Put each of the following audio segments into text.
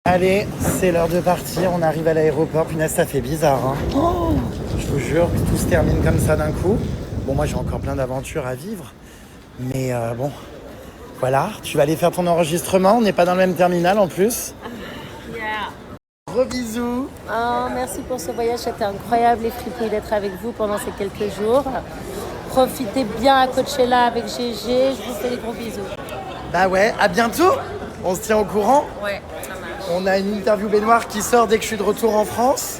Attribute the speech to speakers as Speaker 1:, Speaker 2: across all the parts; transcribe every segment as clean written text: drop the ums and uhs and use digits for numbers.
Speaker 1: Allez, c'est l'heure de partir, on arrive à l'aéroport. Punaise, ça fait bizarre, hein. Je vous jure que tout se termine comme ça d'un coup. Bon, moi j'ai encore plein d'aventures à vivre. Mais bon, voilà, tu vas aller faire ton enregistrement. On n'est pas dans le même terminal en plus.
Speaker 2: Yeah.
Speaker 1: Gros bisous.
Speaker 2: Oh, merci pour ce voyage, c'était incroyable et fripouille d'être avec vous pendant ces quelques jours. Profitez bien à Coachella avec GG, je vous fais des gros bisous.
Speaker 1: Bah ouais, à bientôt. On se tient au courant.
Speaker 2: Ouais, ça marche.
Speaker 1: On a une interview baignoire qui sort dès que je suis de retour en France.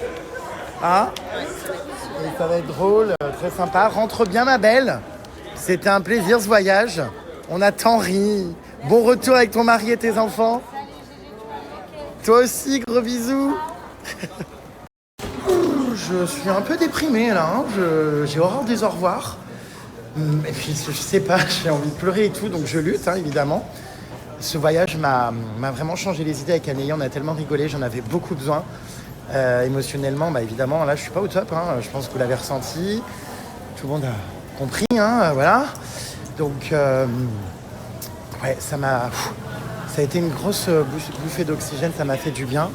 Speaker 1: Hein? Et ça va être drôle, très sympa. Rentre bien ma belle. C'était un plaisir ce voyage. On a tant ri. Bon retour avec ton mari et tes enfants. Toi aussi, gros bisous. Je suis un peu déprimé là. Hein. J'ai horreur des au revoir. Et puis je sais pas, j'ai envie de pleurer et tout, donc je lutte hein, évidemment. Ce voyage m'a vraiment changé les idées avec Anélie, on a tellement rigolé, j'en avais beaucoup besoin. Émotionnellement, bah évidemment, là je suis pas au top, hein. Je pense que vous l'avez ressenti, tout le monde a compris, hein, voilà. Donc, ouais, ça a été une grosse bouffée d'oxygène, ça m'a fait du bien.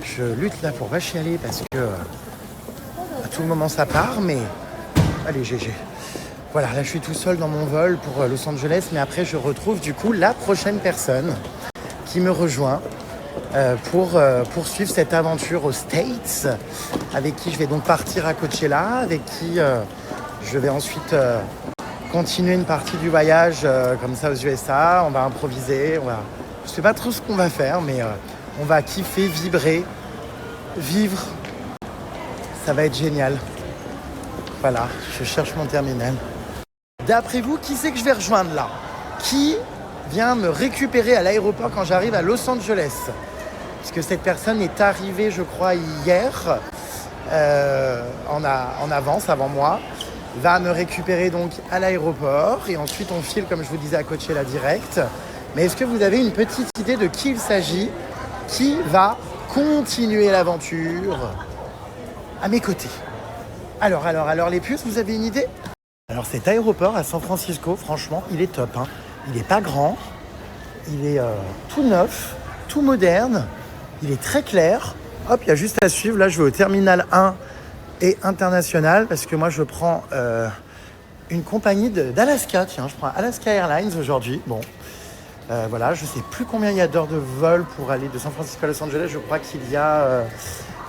Speaker 1: Je lutte là pour pas chialer parce que à tout moment ça part, mais allez GG. Voilà, là je suis tout seul dans mon vol pour Los Angeles, mais après je retrouve du coup la prochaine personne qui me rejoint pour poursuivre cette aventure aux States, avec qui je vais donc partir à Coachella, avec qui je vais ensuite continuer une partie du voyage comme ça aux USA. On va improviser, je sais pas trop ce qu'on va faire, mais on va kiffer, vibrer, vivre. Ça va être génial. Voilà, je cherche mon terminal. D'après vous, qui c'est que je vais rejoindre là? Qui vient me récupérer à l'aéroport quand j'arrive à Los Angeles? Puisque cette personne est arrivée, je crois, hier, en avance, avant moi. Va me récupérer donc à l'aéroport. Et ensuite, on file, comme je vous disais, à Coachella direct. Mais est-ce que vous avez une petite idée de qui il s'agit? Qui va continuer l'aventure à mes côtés? Alors, les puces, vous avez une idée? Alors cet aéroport à San Francisco, franchement, il est top. Hein. Il n'est pas grand, il est tout neuf, tout moderne, il est très clair. Hop, il y a juste à suivre. Là, je vais au terminal 1 et international parce que moi, je prends une compagnie d'Alaska. Tiens, je prends Alaska Airlines aujourd'hui. Bon, voilà, je ne sais plus combien il y a d'heures de vol pour aller de San Francisco à Los Angeles. Je crois qu'il y a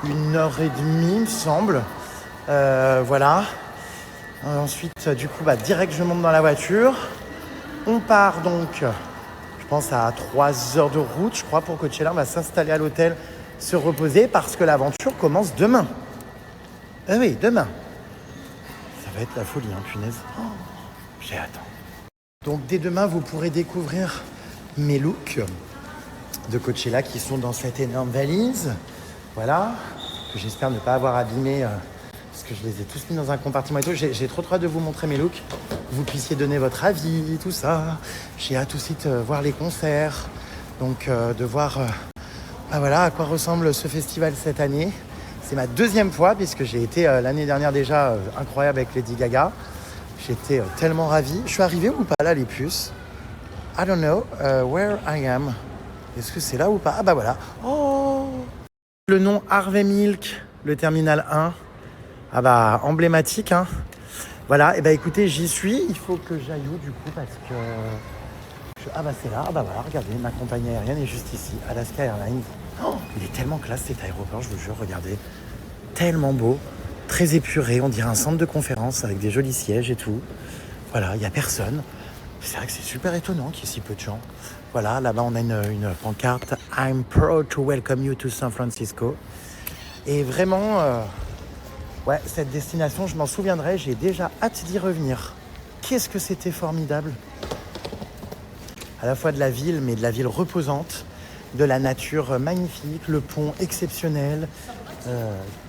Speaker 1: 1h30, il me semble. Voilà. Ensuite, du coup, direct, je monte dans la voiture. On part donc, je pense, à 3 heures de route, je crois, pour Coachella. On va s'installer à l'hôtel, se reposer, parce que l'aventure commence demain. Ah oui, demain. Ça va être la folie, hein, punaise. Oh, j'ai hâte. Donc, dès demain, vous pourrez découvrir mes looks de Coachella qui sont dans cette énorme valise. Voilà, que j'espère ne pas avoir abîmé... parce que je les ai tous mis dans un compartiment et tout. J'ai trop hâte de vous montrer mes looks. Vous puissiez donner votre avis, tout ça. J'ai hâte aussi de voir les concerts. Donc de voir voilà, à quoi ressemble ce festival cette année. C'est ma deuxième fois puisque j'ai été l'année dernière déjà incroyable avec Lady Gaga. J'étais tellement ravi. Je suis arrivé ou pas là les puces? I don't know where I am. Est-ce que c'est là ou pas? Ah bah voilà. Oh, le nom Harvey Milk, le terminal 1. Ah bah, emblématique, hein. Voilà, et bah écoutez, j'y suis. Il faut que j'aille où du coup parce que... Ah bah c'est là, ah bah voilà, regardez, ma compagnie aérienne est juste ici, Alaska Airlines. Oh, il est tellement classe cet aéroport, je vous jure, regardez. Tellement beau, très épuré, on dirait un centre de conférence avec des jolis sièges et tout. Voilà, il n'y a personne. C'est vrai que c'est super étonnant qu'il y ait si peu de gens. Voilà, là-bas on a une pancarte « I'm proud to welcome you to San Francisco ». Et vraiment... ouais, cette destination, je m'en souviendrai, j'ai déjà hâte d'y revenir. Qu'est-ce que c'était formidable! À la fois de la ville, mais de la ville reposante, de la nature magnifique, le pont exceptionnel,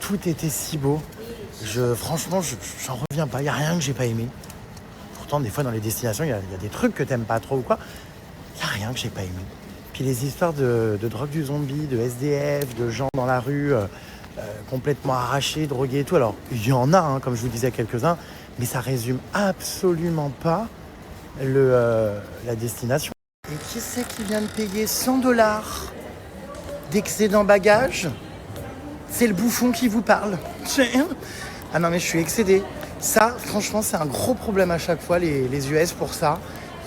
Speaker 1: tout était si beau. Franchement, j'en reviens pas, il n'y a rien que j'ai pas aimé. Pourtant, des fois, dans les destinations, il y a des trucs que t'aimes pas trop ou quoi. Il n'y a rien que j'ai pas aimé. Puis les histoires de drogue du zombie, de SDF, de gens dans la rue... complètement arrachés, drogués et tout. Alors, il y en a, hein, comme je vous disais, quelques-uns, mais ça résume absolument pas la destination. Et qui c'est qui vient de payer $100 d'excédent bagage. C'est le bouffon qui vous parle. Ah non mais je suis excédé. Ça, franchement, c'est un gros problème à chaque fois, les US pour ça.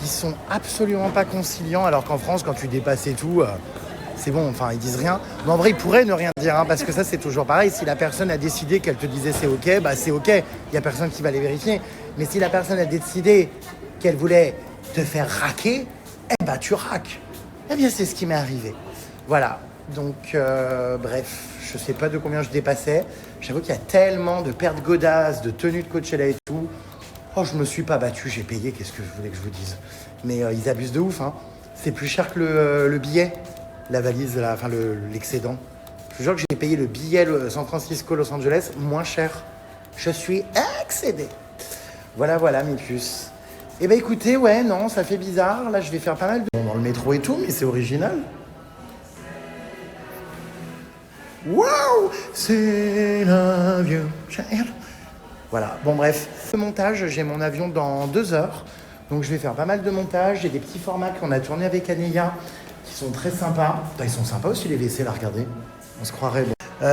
Speaker 1: Ils sont absolument pas conciliants, alors qu'en France, quand tu dépasses et tout, c'est bon, enfin, ils disent rien. Mais en vrai, ils pourraient ne rien dire, hein, parce que ça, c'est toujours pareil. Si la personne a décidé qu'elle te disait c'est OK, bah c'est OK. Il n'y a personne qui va les vérifier. Mais si la personne a décidé qu'elle voulait te faire raquer, eh bah tu raques. Eh bien, c'est ce qui m'est arrivé. Voilà. Donc, bref, je sais pas de combien je dépassais. J'avoue qu'il y a tellement de pertes godasses, de tenues de Coachella et tout. Oh, je me suis pas battu, j'ai payé, qu'est-ce que je voulais que je vous dise. Mais ils abusent de ouf, hein. C'est plus cher que le billet, la valise, enfin l'excédent. Je vous jure que j'ai payé le billet San Francisco-Los Angeles moins cher. Je suis excédé. Voilà, mes puces. Eh ben écoutez, ouais, non, ça fait bizarre. Là, je vais faire pas mal dans le métro et tout, mais c'est original. Waouh, c'est l'avion. Voilà, bon bref. Le montage, j'ai mon avion dans 2 heures. Donc je vais faire pas mal de montage. J'ai des petits formats qu'on a tournés avec Anéa qui sont très sympas. Ils sont sympas aussi les WC là, regardez. On se croirait. Bon.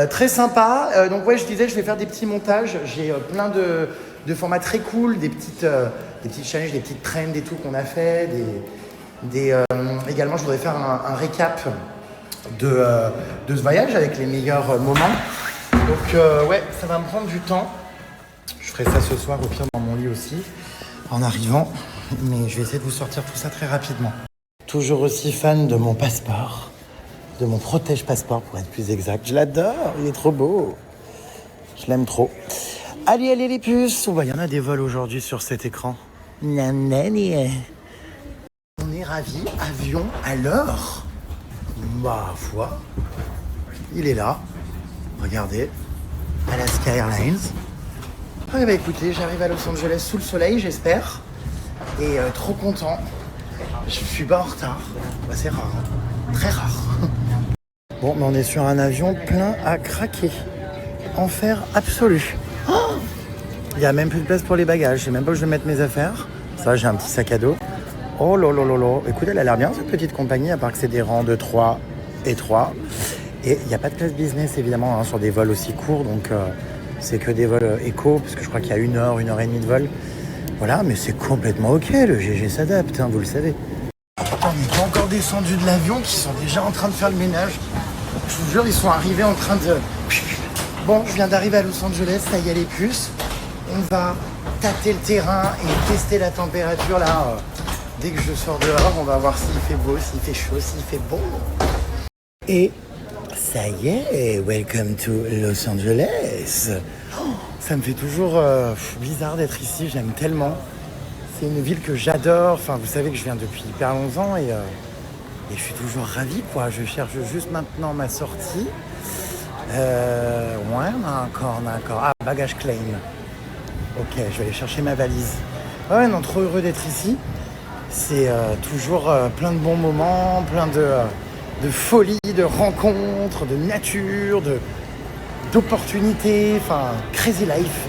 Speaker 1: Très sympa. Donc ouais, je disais, je vais faire des petits montages. J'ai plein de formats très cool, des petites challenges, des petites trends et tout qu'on a fait. Également, je voudrais faire un récap de ce voyage avec les meilleurs moments. Donc ouais, ça va me prendre du temps. Je ferai ça ce soir au pire dans mon lit aussi, en arrivant. Mais je vais essayer de vous sortir tout ça très rapidement. Toujours aussi fan de mon passeport, de mon protège-passeport pour être plus exact. Je l'adore, il est trop beau. Je l'aime trop. Allez les puces. Il y en a des vols aujourd'hui sur cet écran. On est ravis, avion à l'heure. Ma foi, il est là. Regardez, Alaska Airlines. Ah bah écoutez, j'arrive à Los Angeles sous le soleil, j'espère. Et trop content. Je suis pas en retard. Bah, c'est rare, hein. Très rare. Bon, mais on est sur un avion plein à craquer. Enfer absolu. Il n'y a même plus de place pour les bagages. Je sais même pas où je vais mettre mes affaires. Ça, j'ai un petit sac à dos. Oh lolo. Écoute, elle a l'air bien cette petite compagnie, à part que c'est des rangs de 3 et 3. Et il n'y a pas de classe business évidemment hein, sur des vols aussi courts. Donc c'est que des vols éco, parce que je crois qu'il y a 1 heure, 1 heure et demie de vol. Voilà, mais c'est complètement ok, le GG s'adapte, hein, vous le savez. On n'est pas encore descendu de l'avion, qui sont déjà en train de faire le ménage. Je vous jure, ils sont arrivés en train de... Bon, je viens d'arriver à Los Angeles, ça y est les puces. On va tâter le terrain et tester la température là. Dès que je sors dehors, on va voir s'il fait beau, s'il fait chaud, s'il fait bon. Et ça y est, welcome to Los Angeles. Ça me fait toujours bizarre d'être ici, j'aime tellement. C'est une ville que j'adore, enfin vous savez que je viens depuis hyper longtemps et je suis toujours ravi quoi. Je cherche juste maintenant ma sortie. Ouais, on a encore. Ah, bagage claim. Ok, je vais aller chercher ma valise. Ouais, non, trop heureux d'être ici. C'est toujours plein de bons moments, plein de folie, de rencontres, de nature, d'opportunités, enfin, crazy life.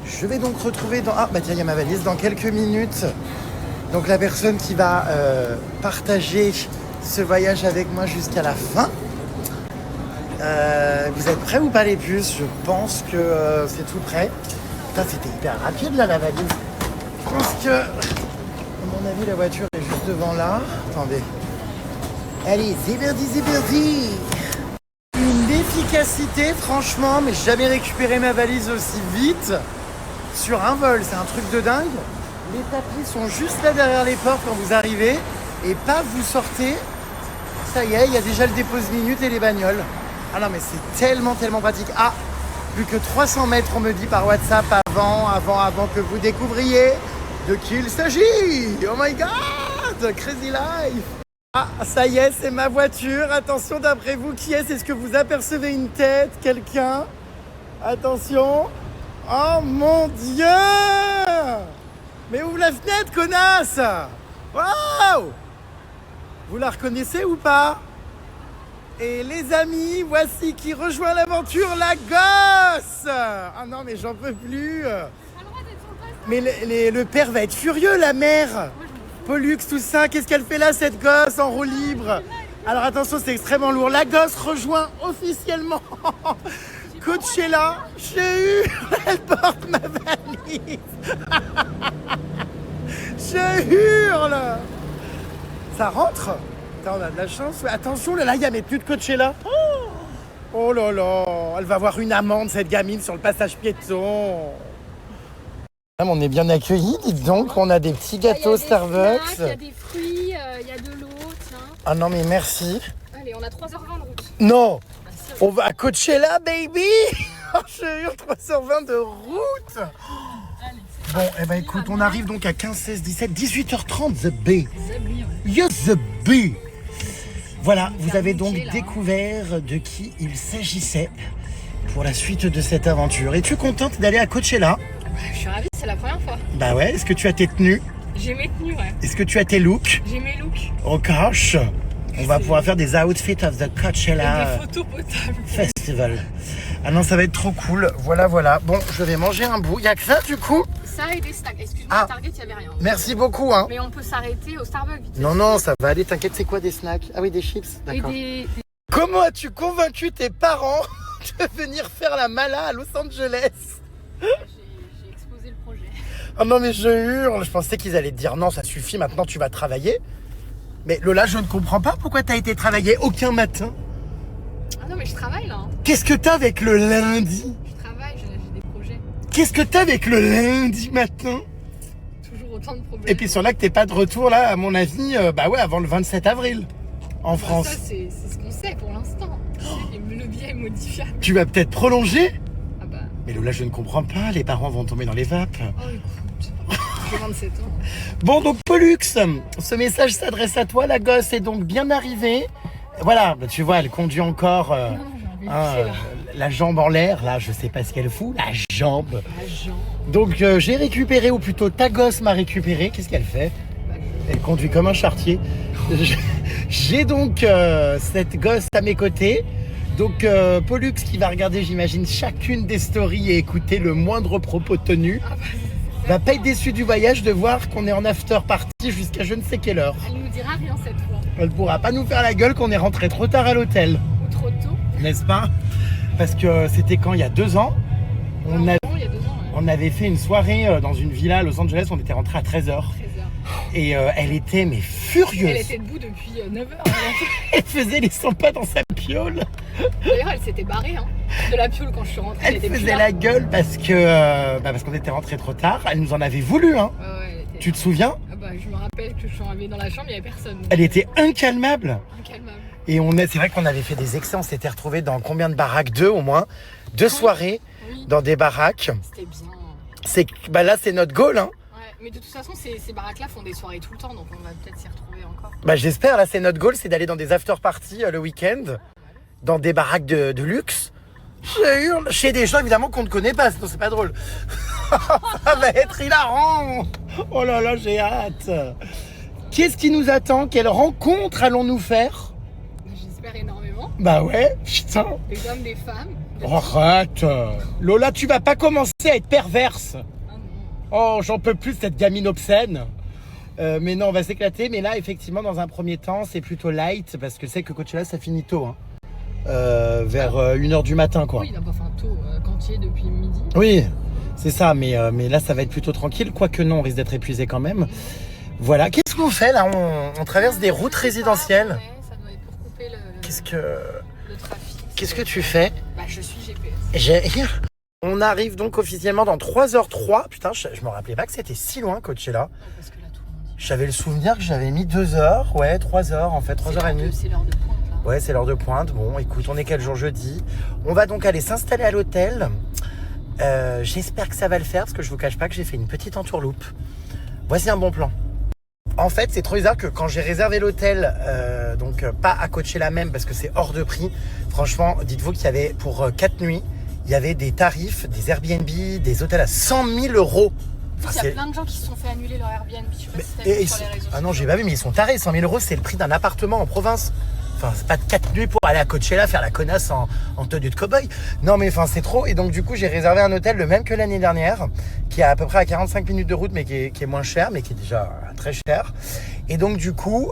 Speaker 1: Je vais donc retrouver dans... Ah, bah tiens, il y a ma valise dans quelques minutes. Donc la personne qui va partager ce voyage avec moi jusqu'à la fin. Vous êtes prêts ou pas les puces? Je pense que c'est tout prêt. Putain, c'était hyper rapide là la valise. Je pense que, à mon avis, la voiture est juste devant là. Attendez. Allez, zéberdi. Une efficacité, franchement, mais j'ai jamais récupéré ma valise aussi vite sur un vol. C'est un truc de dingue. Les tapis sont juste là derrière les portes quand vous arrivez. Et paf, vous sortez. Ça y est, il y a déjà le dépose minutes et les bagnoles. Ah non, mais c'est tellement pratique. Ah, plus que 300 mètres, on me dit par WhatsApp avant que vous découvriez de qui il s'agit. Oh my God, crazy life. Ah, ça y est, c'est ma voiture. Attention, d'après vous, qui est-ce? Est-ce que vous apercevez une tête, quelqu'un? Attention. Oh mon Dieu! Mais ouvre la fenêtre, connasse! Wow! Vous la reconnaissez ou pas? Et les amis, voici qui rejoint l'aventure, la gosse! Ah non, mais j'en peux plus. Mais le père va être furieux, la mère. Pollux, tout ça, qu'est-ce qu'elle fait là, cette gosse, en roue libre? Alors attention, c'est extrêmement lourd. La gosse rejoint officiellement Coachella. J'ai eu, elle porte ma valise. Je hurle. Ça rentre. Attends, on a de la chance. Attention, là, il y a mes tenues de Coachella. Oh là là, elle va avoir une amende, cette gamine, sur le passage piéton. On est bien accueillis, dites donc. On a des petits gâteaux Starbucks.
Speaker 3: Il y a des fruits, il y a de l'eau, tiens.
Speaker 1: Ah non, mais merci.
Speaker 3: Allez, on a 3h20 de route.
Speaker 1: Non, on va à Coachella, baby. J'ai eu 3h20 de route. Bon, eh ben écoute, on arrive donc à 15, 16, 17, 18h30, The Bay. Yes, The Bay. Voilà, vous avez donc découvert de qui il s'agissait pour la suite de cette aventure. Es-tu contente d'aller à Coachella?
Speaker 3: Je suis ravie, c'est la première fois.
Speaker 1: Bah ouais, est-ce que tu as tes tenues?
Speaker 3: J'ai mes tenues, ouais.
Speaker 1: Est-ce que tu as tes looks?
Speaker 3: J'ai mes looks.
Speaker 1: Oh gosh, on va pouvoir faire des outfits of the Coachella
Speaker 3: Et des photos potables.
Speaker 1: Festival. Ah non, ça va être trop cool. Voilà, voilà. Bon, je vais manger un bout. Il y a que ça du coup?
Speaker 3: Ça et des snacks. Excuse-moi,
Speaker 1: Ah.
Speaker 3: à Target, il n'y avait rien.
Speaker 1: Merci beaucoup, hein.
Speaker 3: Mais on peut s'arrêter au Starbucks. vite fait.
Speaker 1: Non, non, ça va aller. T'inquiète, c'est quoi des snacks? Ah oui, des chips.
Speaker 3: Et
Speaker 1: D'accord.
Speaker 3: des...
Speaker 1: Comment as-tu convaincu tes parents de venir faire la mala à Los Angeles?
Speaker 3: J'ai exposé le projet.
Speaker 1: Oh non, mais je hurle. Je pensais qu'ils allaient te dire non, ça suffit, maintenant tu vas travailler. Mais Lola, je ne comprends pas pourquoi t'as été travailler aucun matin.
Speaker 3: Ah non, mais je travaille là. Hein.
Speaker 1: Qu'est-ce que t'as avec le lundi?
Speaker 3: Je travaille, j'ai des projets.
Speaker 1: Qu'est-ce que t'as avec le lundi matin?
Speaker 3: Toujours autant de problèmes.
Speaker 1: Et puis sur là que t'es pas de retour là, à mon avis, bah ouais, avant le 27 avril en France.
Speaker 3: Ça, c'est ce qu'on sait pour l'instant. Le billet est modifiable.
Speaker 1: Tu vas peut-être prolonger?
Speaker 3: Ah bah,
Speaker 1: Mais Lola, je ne comprends pas, les parents vont tomber dans les vapes.
Speaker 3: oh écoute, j'ai 27 ans.
Speaker 1: Bon, donc Pollux, ce message s'adresse à toi, la gosse est donc bien arrivée. Voilà, bah, tu vois, elle conduit encore
Speaker 3: Non, j'ai envie de
Speaker 1: hein,
Speaker 3: pisser, là.
Speaker 1: la jambe en l'air, là, je sais pas ce qu'elle fout, la jambe.
Speaker 3: La jambe.
Speaker 1: Donc j'ai récupéré, ou plutôt ta gosse m'a récupéré, qu'est-ce qu'elle fait? Elle conduit comme un charretier. J'ai donc cette gosse à mes côtés. Donc Pollux qui va regarder, j'imagine, chacune des stories et écouter le moindre propos tenu. Va pas être déçue du voyage de voir qu'on est en after party jusqu'à je ne sais quelle heure.
Speaker 3: Elle nous dira rien cette fois.
Speaker 1: Elle pourra pas nous faire la gueule qu'on est rentré trop tard à l'hôtel,
Speaker 3: Ou trop tôt.
Speaker 1: n'est-ce pas? Parce que c'était quand, il y a 2 ans,
Speaker 3: Non, il y a 2 ans. Ouais.
Speaker 1: on avait fait une soirée dans une villa à Los Angeles, on était rentré à 13h.
Speaker 3: 13h.
Speaker 1: Et elle était mais furieuse.
Speaker 3: Elle était debout depuis 9h.
Speaker 1: Elle faisait les 100 pas dans sa piole.
Speaker 3: D'ailleurs, elle s'était barrée de la piole quand je suis rentrée.
Speaker 1: Elle
Speaker 3: était plus
Speaker 1: faisait
Speaker 3: là.
Speaker 1: la gueule parce que parce qu'on était rentré trop tard. Elle nous en avait voulu, hein.
Speaker 3: Ouais, elle était...
Speaker 1: Tu te souviens?
Speaker 3: Ah bah, je me rappelle que je suis arrivée dans la chambre, il n'y avait personne. Donc,
Speaker 1: Elle était incalmable.
Speaker 3: incalmable.
Speaker 1: Et c'est vrai qu'on avait fait des excès. On s'était retrouvés dans combien de baraques? 2 au moins. 2 soirées
Speaker 3: Oui,
Speaker 1: dans des baraques.
Speaker 3: c'était bien.
Speaker 1: Là, c'est notre goal, hein.
Speaker 3: Ouais, mais de toute façon, ces baraques-là font des soirées tout le temps, donc on va peut-être s'y retrouver encore.
Speaker 1: Bah, j'espère. Là, c'est notre goal, c'est d'aller dans des after parties le week-end, dans des baraques de luxe. Je hurle chez des gens évidemment qu'on ne connaît pas, sinon c'est pas drôle. Ça va être hilarant. Oh là là, j'ai hâte. Qu'est-ce qui nous attend? Quelle rencontre allons-nous faire?
Speaker 3: J'espère énormément.
Speaker 1: Bah ouais, putain.
Speaker 3: Des hommes, des femmes.
Speaker 1: Arrête. Lola, tu vas pas commencer à être perverse.
Speaker 3: Ah non.
Speaker 1: Oh, j'en peux plus cette gamine obscène. Mais non, on va s'éclater. Mais là, effectivement, dans un premier temps, c'est plutôt light parce que c'est que Coachella, ça finit tôt. Hein. Vers 1h du matin, quoi.
Speaker 3: Oui, il n'a pas fait un tôt quantier depuis midi.
Speaker 1: Oui, c'est ça. Mais là, ça va être plutôt tranquille. Quoique non, on risque d'être épuisé quand même. Voilà. Qu'est-ce qu'on fait là? On traverse des routes résidentielles.
Speaker 3: Ouais, ça doit être pour couper le trafic.
Speaker 1: Qu'est-ce que tu fais?
Speaker 3: Bah, je suis GPS.
Speaker 1: On arrive donc officiellement dans 3h03. Putain, je me rappelais pas que c'était si loin, Coachella.
Speaker 3: Non, parce que là, tout le monde dit.
Speaker 1: J'avais le souvenir que j'avais mis 2 heures. Ouais, 3 heures en fait, 3h30.
Speaker 3: C'est l'heure de pointe là.
Speaker 1: Ouais, c'est l'heure de pointe. Bon, écoute, on est quel jour? Jeudi. On va donc aller s'installer à l'hôtel. J'espère que ça va le faire parce que je vous cache pas que j'ai fait une petite entourloupe. Voici un bon plan. En fait, c'est trop bizarre que quand j'ai réservé l'hôtel, donc pas à Coachella même parce que c'est hors de prix. Franchement, dites-vous qu'il y avait pour 4 nuits, il y avait des tarifs, des Airbnb, des hôtels à 100 000 euros. Enfin,
Speaker 3: Il y a plein de gens qui se sont fait annuler leur Airbnb. Je sais pas si t'as
Speaker 1: Et
Speaker 3: vu sur les réseaux
Speaker 1: ah non,
Speaker 3: sociaux.
Speaker 1: j'ai pas vu, mais ils sont tarés. 100 000 euros, c'est le prix d'un appartement en province. Enfin, c'est pas 4 nuits pour aller à Coachella faire la connasse en tenue de cow-boy. Non, mais enfin, c'est trop. Et donc, du coup, j'ai réservé un hôtel le même que l'année dernière, qui est à peu près à 45 minutes de route, mais qui est moins cher, mais qui est déjà très cher. Et donc, du coup,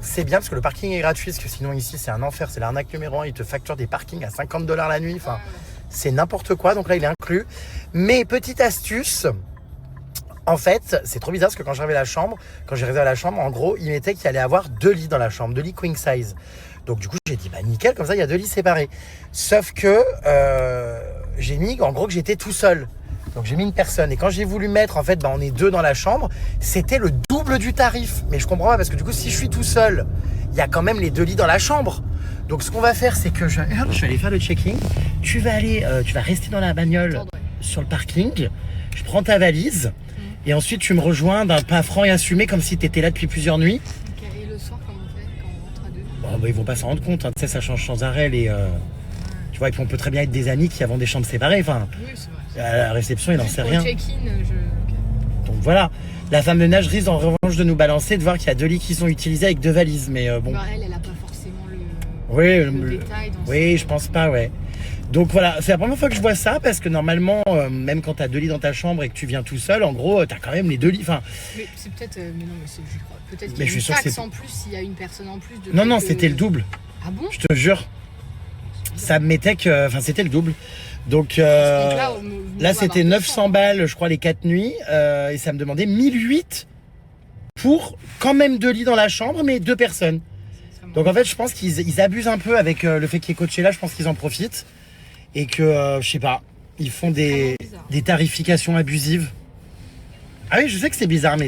Speaker 1: c'est bien parce que le parking est gratuit, parce que sinon, ici, c'est un enfer. C'est l'arnaque numéro 1. Ils te facturent des parkings à $50 la nuit. Enfin, c'est n'importe quoi. Donc là, il est inclus. Mais petite astuce. En fait, c'est trop bizarre parce que quand j'ai réservé la chambre, en gros, il mettait qu'il allait avoir 2 lits dans la chambre, 2 lits queen size. Donc du coup, j'ai dit, bah nickel, comme ça, il y a 2 lits séparés. Sauf que j'ai mis, en gros, que j'étais tout seul. Donc j'ai mis une personne. Et quand j'ai voulu mettre, en fait, bah, on est 2 dans la chambre, c'était le double du tarif. Mais je comprends pas parce que du coup, si je suis tout seul, il y a quand même les 2 lits dans la chambre. Donc ce qu'on va faire, c'est que je vais aller faire le check-in. Tu vas rester dans la bagnole sur le parking. Je prends ta valise. Et ensuite, tu me rejoins d'un pas franc et assumé comme si tu étais là depuis plusieurs nuits.
Speaker 3: Ok, et le soir, comment on fait quand on rentre à 2?
Speaker 1: Bon, bah, ils vont pas s'en rendre compte. Hein. Tu sais, ça change sans arrêt. Tu vois, et puis on peut très bien être des amis qui avons des chambres séparées. Enfin,
Speaker 3: Oui, c'est vrai.
Speaker 1: à la réception, il n'en sait rien.
Speaker 3: Au check-in, ok.
Speaker 1: Donc voilà. La femme de ménage risque en revanche de nous balancer, de voir qu'il y a 2 lits qui sont utilisés avec 2 valises. Mais bon.
Speaker 3: Bah, elle a pas forcément
Speaker 1: Oui,
Speaker 3: le détail dans
Speaker 1: oui, je pense pas, ouais. Donc voilà, c'est la première fois que je vois ça parce que normalement, même quand tu as 2 lits dans ta chambre et que tu viens tout seul, en gros, tu as quand même les 2 lits. Enfin,
Speaker 3: Mais c'est peut-être. Mais non, mais c'est, je crois. Peut-être qu'il
Speaker 1: Mais
Speaker 3: y
Speaker 1: je
Speaker 3: a une
Speaker 1: suis sûr que
Speaker 3: taxe
Speaker 1: c'est-
Speaker 3: en plus s'il y a une personne en plus. De
Speaker 1: non,
Speaker 3: quelques-
Speaker 1: c'était le double.
Speaker 3: Ah bon?
Speaker 1: Je te jure. Ça me mettait que. Enfin, c'était le double. Donc
Speaker 3: Donc là,
Speaker 1: là, c'était 900 balles, je crois, les 4 nuits. Et ça me demandait 1008 pour quand même 2 lits dans la chambre, mais 2 personnes. Donc en fait, je pense qu'ils abusent un peu avec le fait qu'il y ait Coachella. Je pense qu'ils en profitent. Et que, je sais pas, ils font des tarifications abusives. Ah oui, je sais que c'est bizarre, mais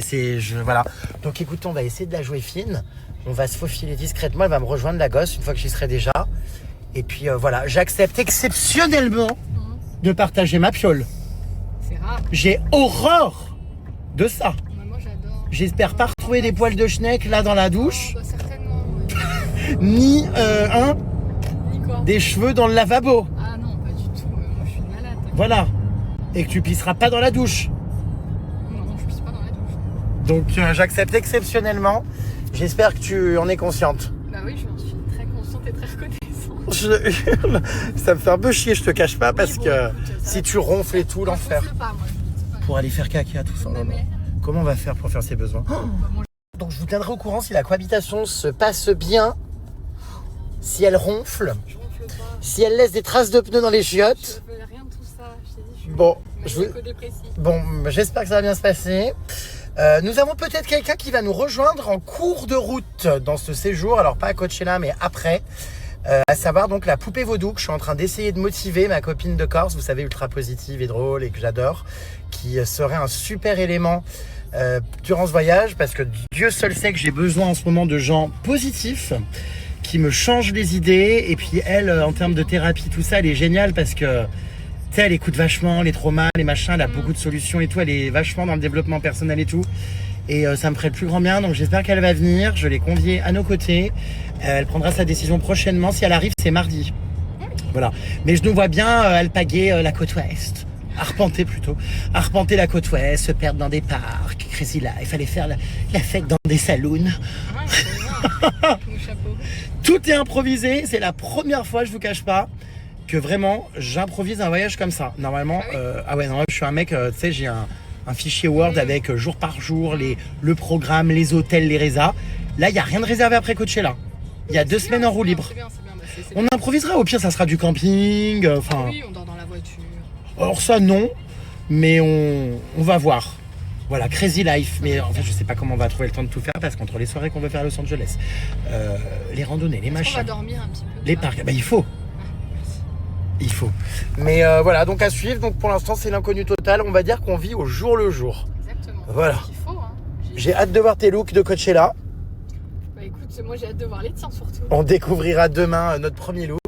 Speaker 1: voilà. Donc écoute, on va essayer de la jouer fine. On va se faufiler discrètement. Elle va me rejoindre, la gosse, une fois que j'y serai déjà. Et puis voilà, j'accepte exceptionnellement de partager ma piole.
Speaker 3: C'est rare.
Speaker 1: J'ai horreur de ça.
Speaker 3: Moi, j'adore.
Speaker 1: J'espère pas retrouver des poils de schneck là dans la douche,
Speaker 3: Bah, certainement. Ouais.
Speaker 1: ni
Speaker 3: Ni quoi?
Speaker 1: des cheveux dans le lavabo.
Speaker 3: Ah non, pas du tout. Moi, je suis une malade.
Speaker 1: Voilà. Et que tu pisseras pas dans la douche.
Speaker 3: Non, je pisse pas dans la douche.
Speaker 1: Donc j'accepte exceptionnellement. J'espère que tu en es consciente.
Speaker 3: Bah oui, je suis très consciente et très reconnaissante.
Speaker 1: Je hurle. Ça me fait un peu chier, je te cache pas, parce
Speaker 3: Oui, bon,
Speaker 1: que
Speaker 3: écoute, ça
Speaker 1: si
Speaker 3: va.
Speaker 1: tu ronfles et tout, l'enfer.
Speaker 3: Je ronfle pas, moi, je le dis pas.
Speaker 1: Pour aller faire caca, tout ça.
Speaker 3: Non, mais-
Speaker 1: Comment on va faire pour faire ses besoins?
Speaker 3: Bah, moi,
Speaker 1: Donc je vous tiendrai au courant si la cohabitation se passe bien, si elle ronfle,
Speaker 3: je ronfle pas.
Speaker 1: si elle laisse des traces de pneus dans les chiottes.
Speaker 3: Je veux rien de tout ça. Je t'ai dit, je suis
Speaker 1: Bon, je vous-
Speaker 3: maniaco-dépressive.
Speaker 1: Bon, j'espère que ça va bien se passer. Nous avons peut-être quelqu'un qui va nous rejoindre en cours de route dans ce séjour, alors pas à Coachella mais après, à savoir donc la poupée vaudou que je suis en train d'essayer de motiver, ma copine de Corse, vous savez, ultra positive et drôle et que j'adore, qui serait un super élément durant ce voyage, parce que Dieu seul sait que j'ai besoin en ce moment de gens positifs qui me changent les idées. Et puis elle, en termes de thérapie, tout ça, elle est géniale parce que tu sais, elle écoute vachement les traumas, les machins, elle a beaucoup de solutions et tout, elle est vachement dans le développement personnel et tout. Et ça me ferait le plus grand bien, donc j'espère qu'elle va venir. Je l'ai conviée à nos côtés. Elle prendra sa décision prochainement. Si elle arrive, c'est mardi. Voilà. Mais je nous vois bien alpaguer la côte ouest. Arpenter plutôt. Arpenter la côte ouest, se perdre dans des parcs, crazy life, aller faire la fête dans des saloons.
Speaker 3: Ouais, c'est bien. Mon chapeau.
Speaker 1: Tout est improvisé. C'est la première fois, je vous cache pas, que vraiment j'improvise un voyage comme ça. Normalement,
Speaker 3: Ah oui
Speaker 1: non, je suis un mec, tu sais, j'ai un fichier Word avec jour par jour le programme, les hôtels, les résas. Là, il n'y a rien de réservé après Coachella. Il y a 2
Speaker 3: C'est
Speaker 1: semaines
Speaker 3: bien,
Speaker 1: en roue
Speaker 3: c'est bien,
Speaker 1: libre.
Speaker 3: c'est bien, c'est bien. Bah, c'est
Speaker 1: On
Speaker 3: bien.
Speaker 1: improvisera, au pire, ça sera du camping. Enfin,
Speaker 3: Oui, on dort dans la voiture.
Speaker 1: alors ça, non, mais on va voir. Voilà, crazy life. Mais en fait, je sais pas comment on va trouver le temps de tout faire parce qu'entre les soirées qu'on veut faire à Los Angeles, les randonnées, les
Speaker 3: On va
Speaker 1: machins,
Speaker 3: dormir un petit peu.
Speaker 1: les
Speaker 3: tu vois.
Speaker 1: parcs, bah, il faut. Il faut. Mais voilà, donc à suivre. Donc pour l'instant, c'est l'inconnu total. On va dire qu'on vit au jour le jour.
Speaker 3: Exactement.
Speaker 1: Voilà.
Speaker 3: C'est ce qu'il faut, hein.
Speaker 1: J'ai hâte de voir tes looks de Coachella.
Speaker 3: Bah écoute, moi j'ai hâte de voir les tiens surtout.
Speaker 1: On découvrira demain notre premier look.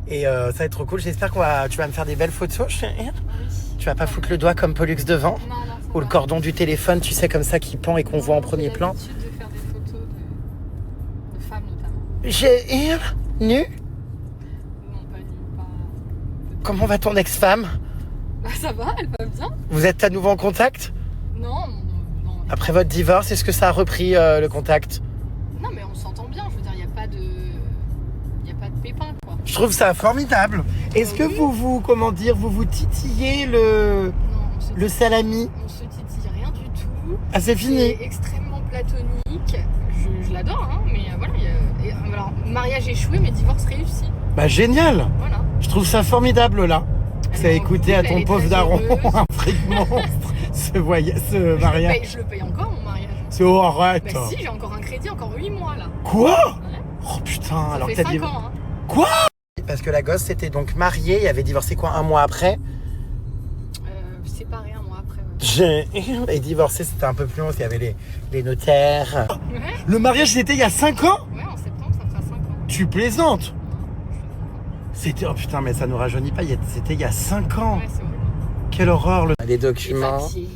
Speaker 1: Et ça va être trop cool. J'espère tu vas me faire des belles photos. Tu vas pas foutre le doigt comme Pollux devant.
Speaker 3: Non, ça
Speaker 1: Ou le
Speaker 3: va.
Speaker 1: cordon du téléphone, tu sais, comme ça, qui pend et qu'on voit en premier
Speaker 3: J'ai
Speaker 1: plan.
Speaker 3: l'habitude de faire des photos de femmes notamment.
Speaker 1: J'ai nu.
Speaker 3: Non, pas nu, pas.
Speaker 1: Comment va ton ex-femme?
Speaker 3: Bah ça va, elle va bien.
Speaker 1: Vous êtes à nouveau en contact?
Speaker 3: Non.
Speaker 1: Après votre divorce, est-ce que ça a repris le contact?
Speaker 3: Non, mais on s'entend bien. Je veux dire, il n'y a pas de. pains, quoi.
Speaker 1: Je trouve ça formidable. Est-ce que vous titillez le salami?
Speaker 3: On se titille rien du tout.
Speaker 1: Ah, c'est fini.
Speaker 3: C'est extrêmement platonique. Je l'adore, hein, mais voilà. Alors, mariage échoué, mais divorce réussi.
Speaker 1: Bah génial.
Speaker 3: Voilà.
Speaker 1: Je trouve ça formidable là. Ça a écouté à
Speaker 3: elle
Speaker 1: ton
Speaker 3: est
Speaker 1: pauvre
Speaker 3: très
Speaker 1: daron,
Speaker 3: heureuse.
Speaker 1: un fric monstre, ce mariage.
Speaker 3: Je le paye encore, mon mariage.
Speaker 1: C'est arrête.
Speaker 3: Bah si, j'ai encore un crédit, encore 8 mois là.
Speaker 1: Quoi?
Speaker 3: Ouais.
Speaker 1: Oh putain,
Speaker 3: Ça
Speaker 1: alors
Speaker 3: fait
Speaker 1: t'as
Speaker 3: 5
Speaker 1: dit...
Speaker 3: ans, hein.
Speaker 1: Quoi? Parce que la gosse s'était donc mariée et avait divorcé quoi, un mois après?
Speaker 3: Séparé un mois après. Ouais.
Speaker 1: Et divorcé, c'était un peu plus long, parce qu'il y avait les notaires.
Speaker 3: Ouais.
Speaker 1: Le mariage, c'était il y a 5 ans?
Speaker 3: Ouais, en septembre, ça fera 5 ans.
Speaker 1: Tu plaisantes? C'était... Oh putain, mais ça nous rajeunit pas, c'était il y a 5 ans.
Speaker 3: Ouais, c'est horrible.
Speaker 1: Quelle horreur, les
Speaker 3: Les
Speaker 1: documents.
Speaker 3: papiers.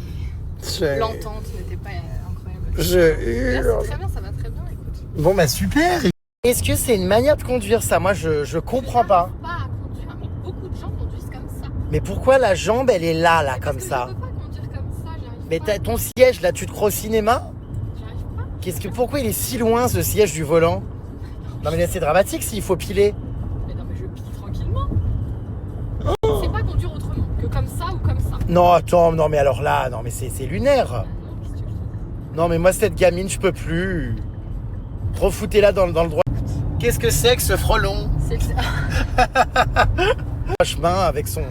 Speaker 3: L'entente n'était pas incroyable.
Speaker 1: Je
Speaker 3: Là,
Speaker 1: hurle.
Speaker 3: c'est très bien, ça va très bien, écoute.
Speaker 1: Bon bah super. Est-ce que c'est une manière de conduire ça? Moi je comprends pas.
Speaker 3: J'arrive pas à conduire, mais beaucoup de gens conduisent comme ça.
Speaker 1: Mais pourquoi la jambe elle est là
Speaker 3: Parce
Speaker 1: comme
Speaker 3: que
Speaker 1: ça?
Speaker 3: Je peux pas conduire comme ça, j'arrive
Speaker 1: Mais
Speaker 3: pas.
Speaker 1: ton siège là, tu te crois au cinéma?
Speaker 3: J'arrive pas.
Speaker 1: Pourquoi il est si loin ce siège du volant? Non mais là c'est dramatique s'il faut piler.
Speaker 3: Mais non, mais je plie tranquillement. Je sais pas conduire autrement que comme ça ou comme ça.
Speaker 1: Non attends, non mais alors là, non mais c'est lunaire.
Speaker 3: Ah non, qu'est-ce que tu veux que je te dise?
Speaker 1: Non mais moi cette gamine je peux plus. Refoutez-la dans le droit. Qu'est-ce que c'est que ce frelon?
Speaker 3: C'est le...
Speaker 1: Chemin avec son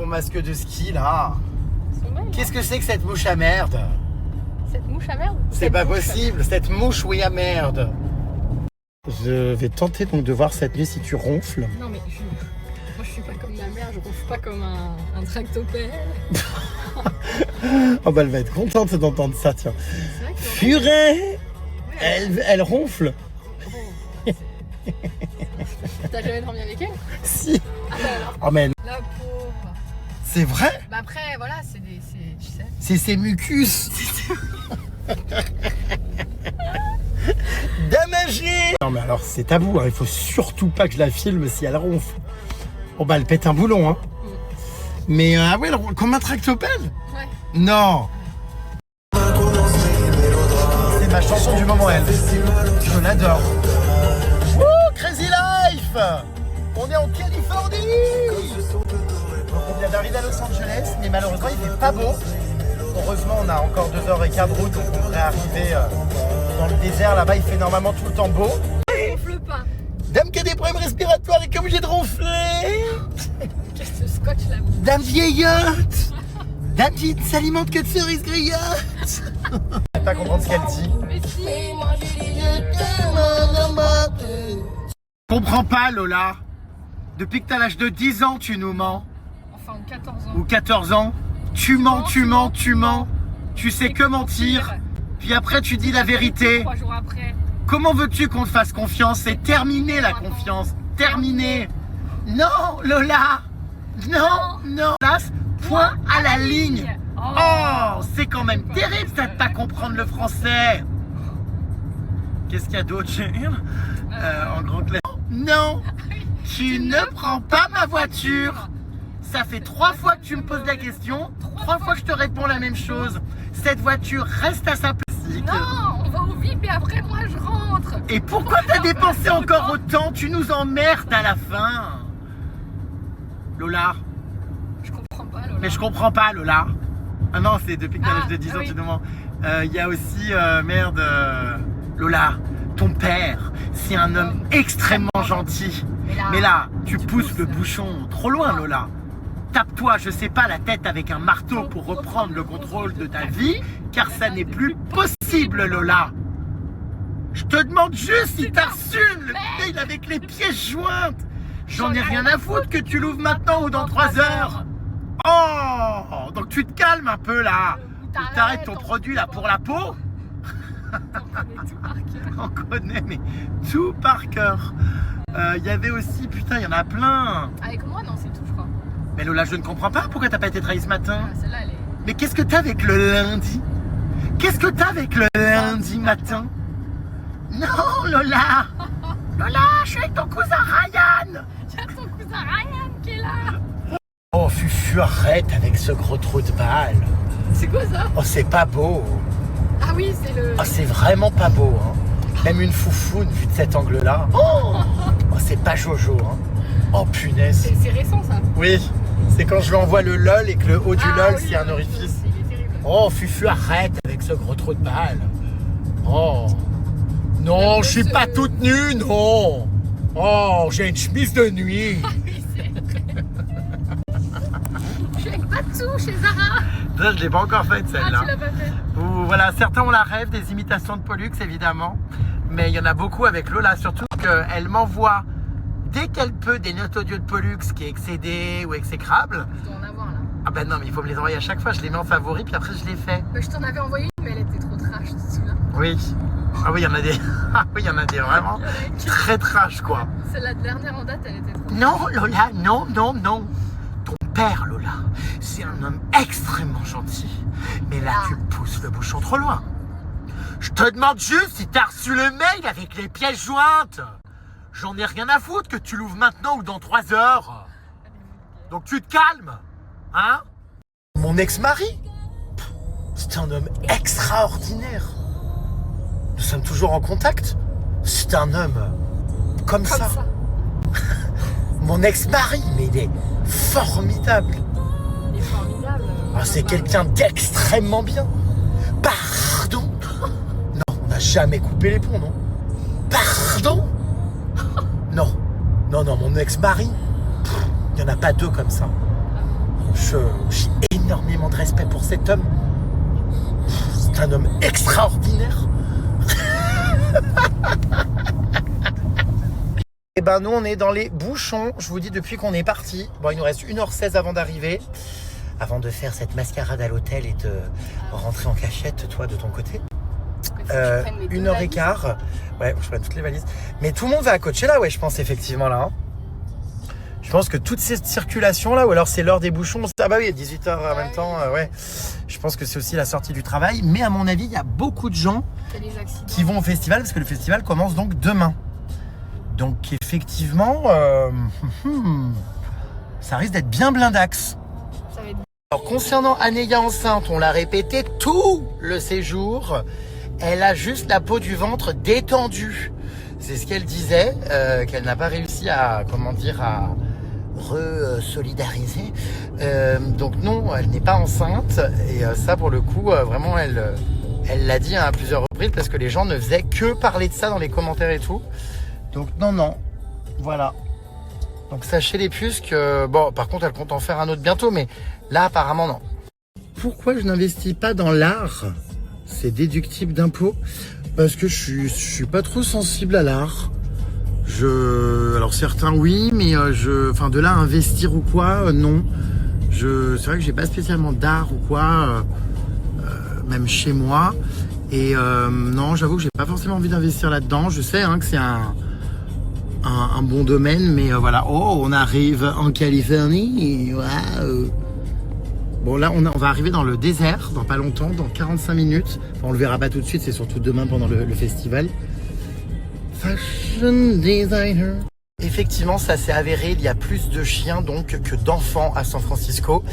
Speaker 1: masque de ski là.
Speaker 3: Ils sont belles,
Speaker 1: Qu'est-ce que c'est que cette mouche à merde?
Speaker 3: hein. Cette mouche à merde.
Speaker 1: C'est
Speaker 3: Cette
Speaker 1: pas
Speaker 3: mouche.
Speaker 1: possible, cette mouche oui à merde. Je vais tenter donc de voir cette nuit si tu ronfles.
Speaker 3: Non, mais moi je suis pas comme ma mère, je ronfle pas comme un tractopelle.
Speaker 1: Oh bah elle va être contente d'entendre ça, tiens.
Speaker 3: C'est vrai que
Speaker 1: Purée, elle ronfle.
Speaker 3: T'as jamais dormi avec elle?
Speaker 1: Si.
Speaker 3: Ah bah alors,
Speaker 1: Oh mais
Speaker 3: la pauvre.
Speaker 1: c'est vrai?
Speaker 3: Bah après, voilà, c'est tu sais.
Speaker 1: C'est ses mucus. Damagé. Non mais alors c'est tabou, hein. Il faut surtout pas que je la filme si elle ronfle. Oh bah elle pète un boulon, hein. Mais ah ouais, elle ronfle comme un tractopelle?
Speaker 3: Ouais.
Speaker 1: Non. C'est ma chanson du moment, elle. Je l'adore. Wouh, Crazy Life. On est en Californie. Donc on vient d'arriver à Los Angeles, mais malheureusement il fait pas beau. Heureusement on a encore 2h15 de route, donc on devrait arriver dans le désert. Là-bas il fait normalement tout le temps beau.
Speaker 3: Je ronfle pas.
Speaker 1: Dame qui a des problèmes respiratoires et qui est obligée de ronfler.
Speaker 3: Qu'est-ce que ce scotch là?
Speaker 1: Dame vieillotte. Dame qui s'alimente que de cerises griottes. Je vais pas comprendre ce qu'elle dit.
Speaker 3: Mais si.
Speaker 1: Je comprends pas, Lola. Depuis que t'as l'âge de 10 ans, tu nous mens.
Speaker 3: Enfin, 14 ans.
Speaker 1: Ou 14 ans. Tu mens. Tu sais que mentir. Puis après, tu dis la vérité.
Speaker 3: 3 jours après.
Speaker 1: Comment veux-tu qu'on te fasse confiance? C'est terminé la confiance. Terminé. Non, Lola. Non. Place, point à la ligne. Oh, c'est quand même terrible ça de pas comprendre le français. Qu'est-ce qu'il y a d'autre? En grand clair. Non, tu ne prends pas ma voiture. Ça fait 3 fois que tu me poses la question, 3 fois que je te réponds la même chose. Cette voiture reste à sa place.
Speaker 3: Non, on va au VIP et après moi je rentre.
Speaker 1: Et pourquoi t'as dépensé encore autant? Tu nous emmerdes à la fin. Lola.
Speaker 3: Je comprends pas, Lola.
Speaker 1: Mais je comprends pas, Lola. Ah non, c'est depuis que t'as l'âge de 10 ans,
Speaker 3: oui.
Speaker 1: tu demandes. Il y a aussi, Lola, ton père, c'est un homme extrêmement gentil. Mais là, tu pousses le bouchon trop loin, Lola. Tape-toi, je sais pas, la tête avec un marteau pour reprendre le contrôle de ta vie, car ça n'est plus possible, Lola. Je te demande juste si t'as reçu le mail avec les pièces jointes. J'en ai rien à foutre que tu l'ouvres maintenant ou dans 3 heures. Oh, donc tu te calmes un peu là. Ou t'arrêtes ton produit là pour la peau. On connaît mais tout par cœur. Il y avait aussi, putain, il y en a plein.
Speaker 3: Avec moi, non, c'est tout, je crois.
Speaker 1: Mais Lola, je ne comprends pas pourquoi t'as pas été trahi ce matin.
Speaker 3: Ah, celle-là, elle est.
Speaker 1: Mais qu'est-ce que t'as avec le lundi? Qu'est-ce que t'as avec le lundi matin? Non, Lola. Lola, je suis avec ton cousin Ryan.
Speaker 3: Il y a ton cousin Ryan qui est là.
Speaker 1: Oh, Fufu, arrête avec ce gros trou de balle.
Speaker 3: C'est quoi ça?
Speaker 1: Oh, c'est pas beau.
Speaker 3: Ah oui, c'est le.
Speaker 1: Oh, c'est vraiment pas beau, hein. Même une foufoune vue de cet angle-là. Oh, Oh, c'est pas Jojo, hein. Oh punaise.
Speaker 3: C'est récent ça.
Speaker 1: Oui, c'est quand je lui envoie le lol et que le haut du lol,
Speaker 3: oui,
Speaker 1: c'est un orifice.
Speaker 3: Il est terrible.
Speaker 1: Oh, Fufu, arrête avec ce gros trou de balle. Oh. Non, je suis pas toute nue, non. Oh, j'ai une chemise de nuit.
Speaker 3: Oui, c'est vrai. Je suis avec Batou chez Zara.
Speaker 1: Ça, je l'ai pas encore faite,
Speaker 3: Ah,
Speaker 1: celle-là.
Speaker 3: tu l'as pas fait.
Speaker 1: Voilà, certains ont la rêve des imitations de Pollux, évidemment. Mais il y en a beaucoup avec Lola, surtout qu'elle m'envoie, dès qu'elle peut, des notes audio de Pollux qui est excédé ou exécrable.
Speaker 3: Je dois en avoir là.
Speaker 1: Ah ben non, mais il faut me les envoyer à chaque fois. Je les mets en favori, puis après, je les fais.
Speaker 3: Bah, je t'en avais envoyé une, mais elle était trop trash, tu te souviens?
Speaker 1: Oui. Ah oui, il y en a des. Ah oui, il y en a des vraiment très trash, quoi.
Speaker 3: C'est la dernière en date, elle était trop trash.
Speaker 1: Non, Lola, non, non, non. Ton père, Lola, c'est un homme extrêmement gentil. Mais là, tu pousses le bouchon trop loin. Je te demande juste si t'as reçu le mail avec les pièces jointes. J'en ai rien à foutre que tu l'ouvres maintenant ou dans 3 heures. Donc tu te calmes, hein? Mon ex-mari, c'est un homme extraordinaire. Nous sommes toujours en contact. C'est un homme comme ça. Mon ex-mari, mais il est formidable.
Speaker 3: Il est formidable.
Speaker 1: Ah, c'est quelqu'un d'extrêmement bien. Pardon? Non, on n'a jamais coupé les ponts, non? Pardon? Non, non, non, mon ex-mari, il n'y en a pas 2 comme ça. J'ai énormément de respect pour cet homme. C'est un homme extraordinaire. Et ben nous on est dans les bouchons, je vous dis depuis qu'on est parti. Bon, il nous reste 1h16 avant d'arriver. Avant de faire cette mascarade à l'hôtel et de rentrer en cachette, toi, de ton côté. 1h15. Ouais, je prends toutes les valises. Mais tout le monde va à Coachella, ouais, je pense effectivement là. Hein. Je pense que toutes ces circulations là, ou alors c'est l'heure des bouchons. Ah bah oui, 18h en même temps, ouais. Je pense que c'est aussi la sortie du travail. Mais à mon avis, il y a beaucoup de gens qui vont au festival, parce que le festival commence donc demain. Donc effectivement, ça risque d'être bien blindax. Alors concernant Anéa enceinte, on l'a répété tout le séjour, elle a juste la peau du ventre détendue. C'est ce qu'elle disait, qu'elle n'a pas réussi à, comment dire, à re-solidariser. Donc non, elle n'est pas enceinte. Et ça, pour le coup, vraiment, elle l'a dit à plusieurs reprises parce que les gens ne faisaient que parler de ça dans les commentaires et tout. Donc non, non, voilà. Donc sachez les puces que, bon, par contre, elle compte en faire un autre bientôt, mais là, apparemment, non. Pourquoi je n'investis pas dans l'art? C'est déductible d'impôt. Parce que je suis pas trop sensible à l'art. Alors certains oui, mais enfin de là à investir ou quoi, non. C'est vrai que j'ai pas spécialement d'art ou quoi, même chez moi. Et non, j'avoue que j'ai pas forcément envie d'investir là-dedans. Je sais hein, que c'est un bon domaine, mais voilà. Oh, on arrive en Californie. Wow. Bon là, on va arriver dans le désert dans pas longtemps, dans 45 minutes. Enfin, on le verra pas tout de suite, c'est surtout demain pendant le festival. Fashion designer. Effectivement, ça s'est avéré, il y a plus de chiens donc que d'enfants à San Francisco.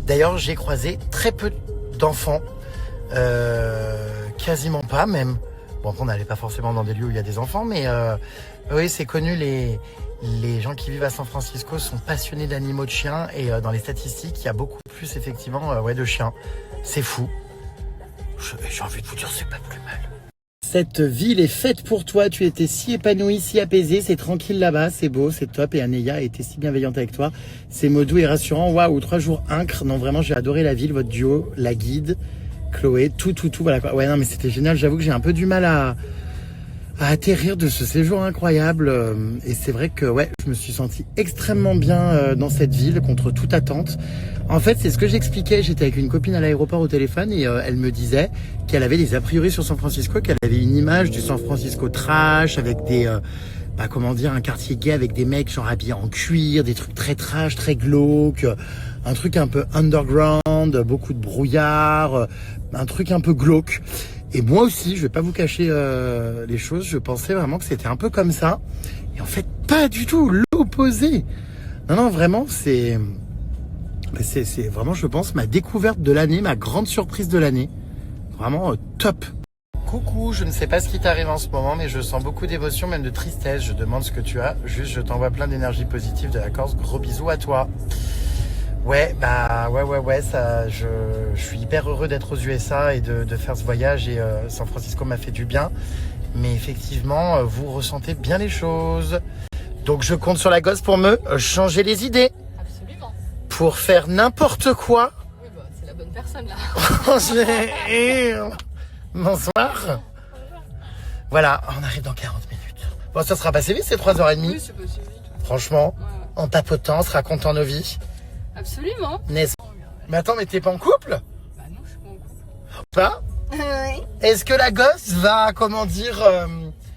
Speaker 1: D'ailleurs, j'ai croisé très peu d'enfants, quasiment pas même. Bon, après, on n'allait pas forcément dans des lieux où il y a des enfants, mais oui, c'est connu, les gens qui vivent à San Francisco sont passionnés d'animaux de chiens et dans les statistiques, il y a beaucoup plus effectivement de chiens. C'est fou. J'ai envie de vous dire, c'est pas plus mal. Cette ville est faite pour toi, tu étais si épanoui, si apaisé, c'est tranquille là-bas, c'est beau, c'est top. Et Anéa a été si bienveillante avec toi, c'est mot doux et rassurant. Waouh, 3 jours incre, non vraiment j'ai adoré la ville, votre duo, la guide, Chloé, tout, voilà quoi. Ouais non mais c'était génial, j'avoue que j'ai un peu du mal à atterrir de ce séjour incroyable. Et c'est vrai que ouais, je me suis senti extrêmement bien dans cette ville, contre toute attente. En fait, c'est ce que j'expliquais. J'étais avec une copine à l'aéroport au téléphone et elle me disait qu'elle avait des a priori sur San Francisco, qu'elle avait une image du San Francisco trash avec des, comment dire, un quartier gay avec des mecs genre habillés en cuir, des trucs très trash, très glauques, un truc un peu underground, beaucoup de brouillard, un truc un peu glauque. Et moi aussi, je vais pas vous cacher les choses, je pensais vraiment que c'était un peu comme ça. Et en fait, pas du tout, l'opposé. Non, vraiment, c'est vraiment, je pense, ma découverte de l'année, ma grande surprise de l'année. Vraiment top. Coucou, je ne sais pas ce qui t'arrive en ce moment, mais je sens beaucoup d'émotion, même de tristesse. Je demande ce que tu as. Juste, je t'envoie plein d'énergie positive de la Corse. Gros bisous à toi. Ouais, ça, je suis hyper heureux d'être aux USA et de faire ce voyage. Et San Francisco m'a fait du bien. Mais effectivement, vous ressentez bien les choses. Donc, je compte sur la gosse pour me changer les idées.
Speaker 3: Absolument.
Speaker 1: Pour faire n'importe quoi.
Speaker 3: Oui, bah, c'est la bonne personne là.
Speaker 1: Bonsoir. Voilà, on arrive dans 40 minutes. Bon, ça sera passé vite, c'est 3h30.
Speaker 3: Oui, c'est passé vite.
Speaker 1: Franchement,
Speaker 3: Ouais.
Speaker 1: en papotant, en se racontant nos vies.
Speaker 3: Absolument.
Speaker 1: N'est-ce pas? Mais attends, mais t'es pas en couple?
Speaker 3: Bah non, je suis pas en couple.
Speaker 1: Pas?
Speaker 3: Oui.
Speaker 1: Est-ce que la gosse va,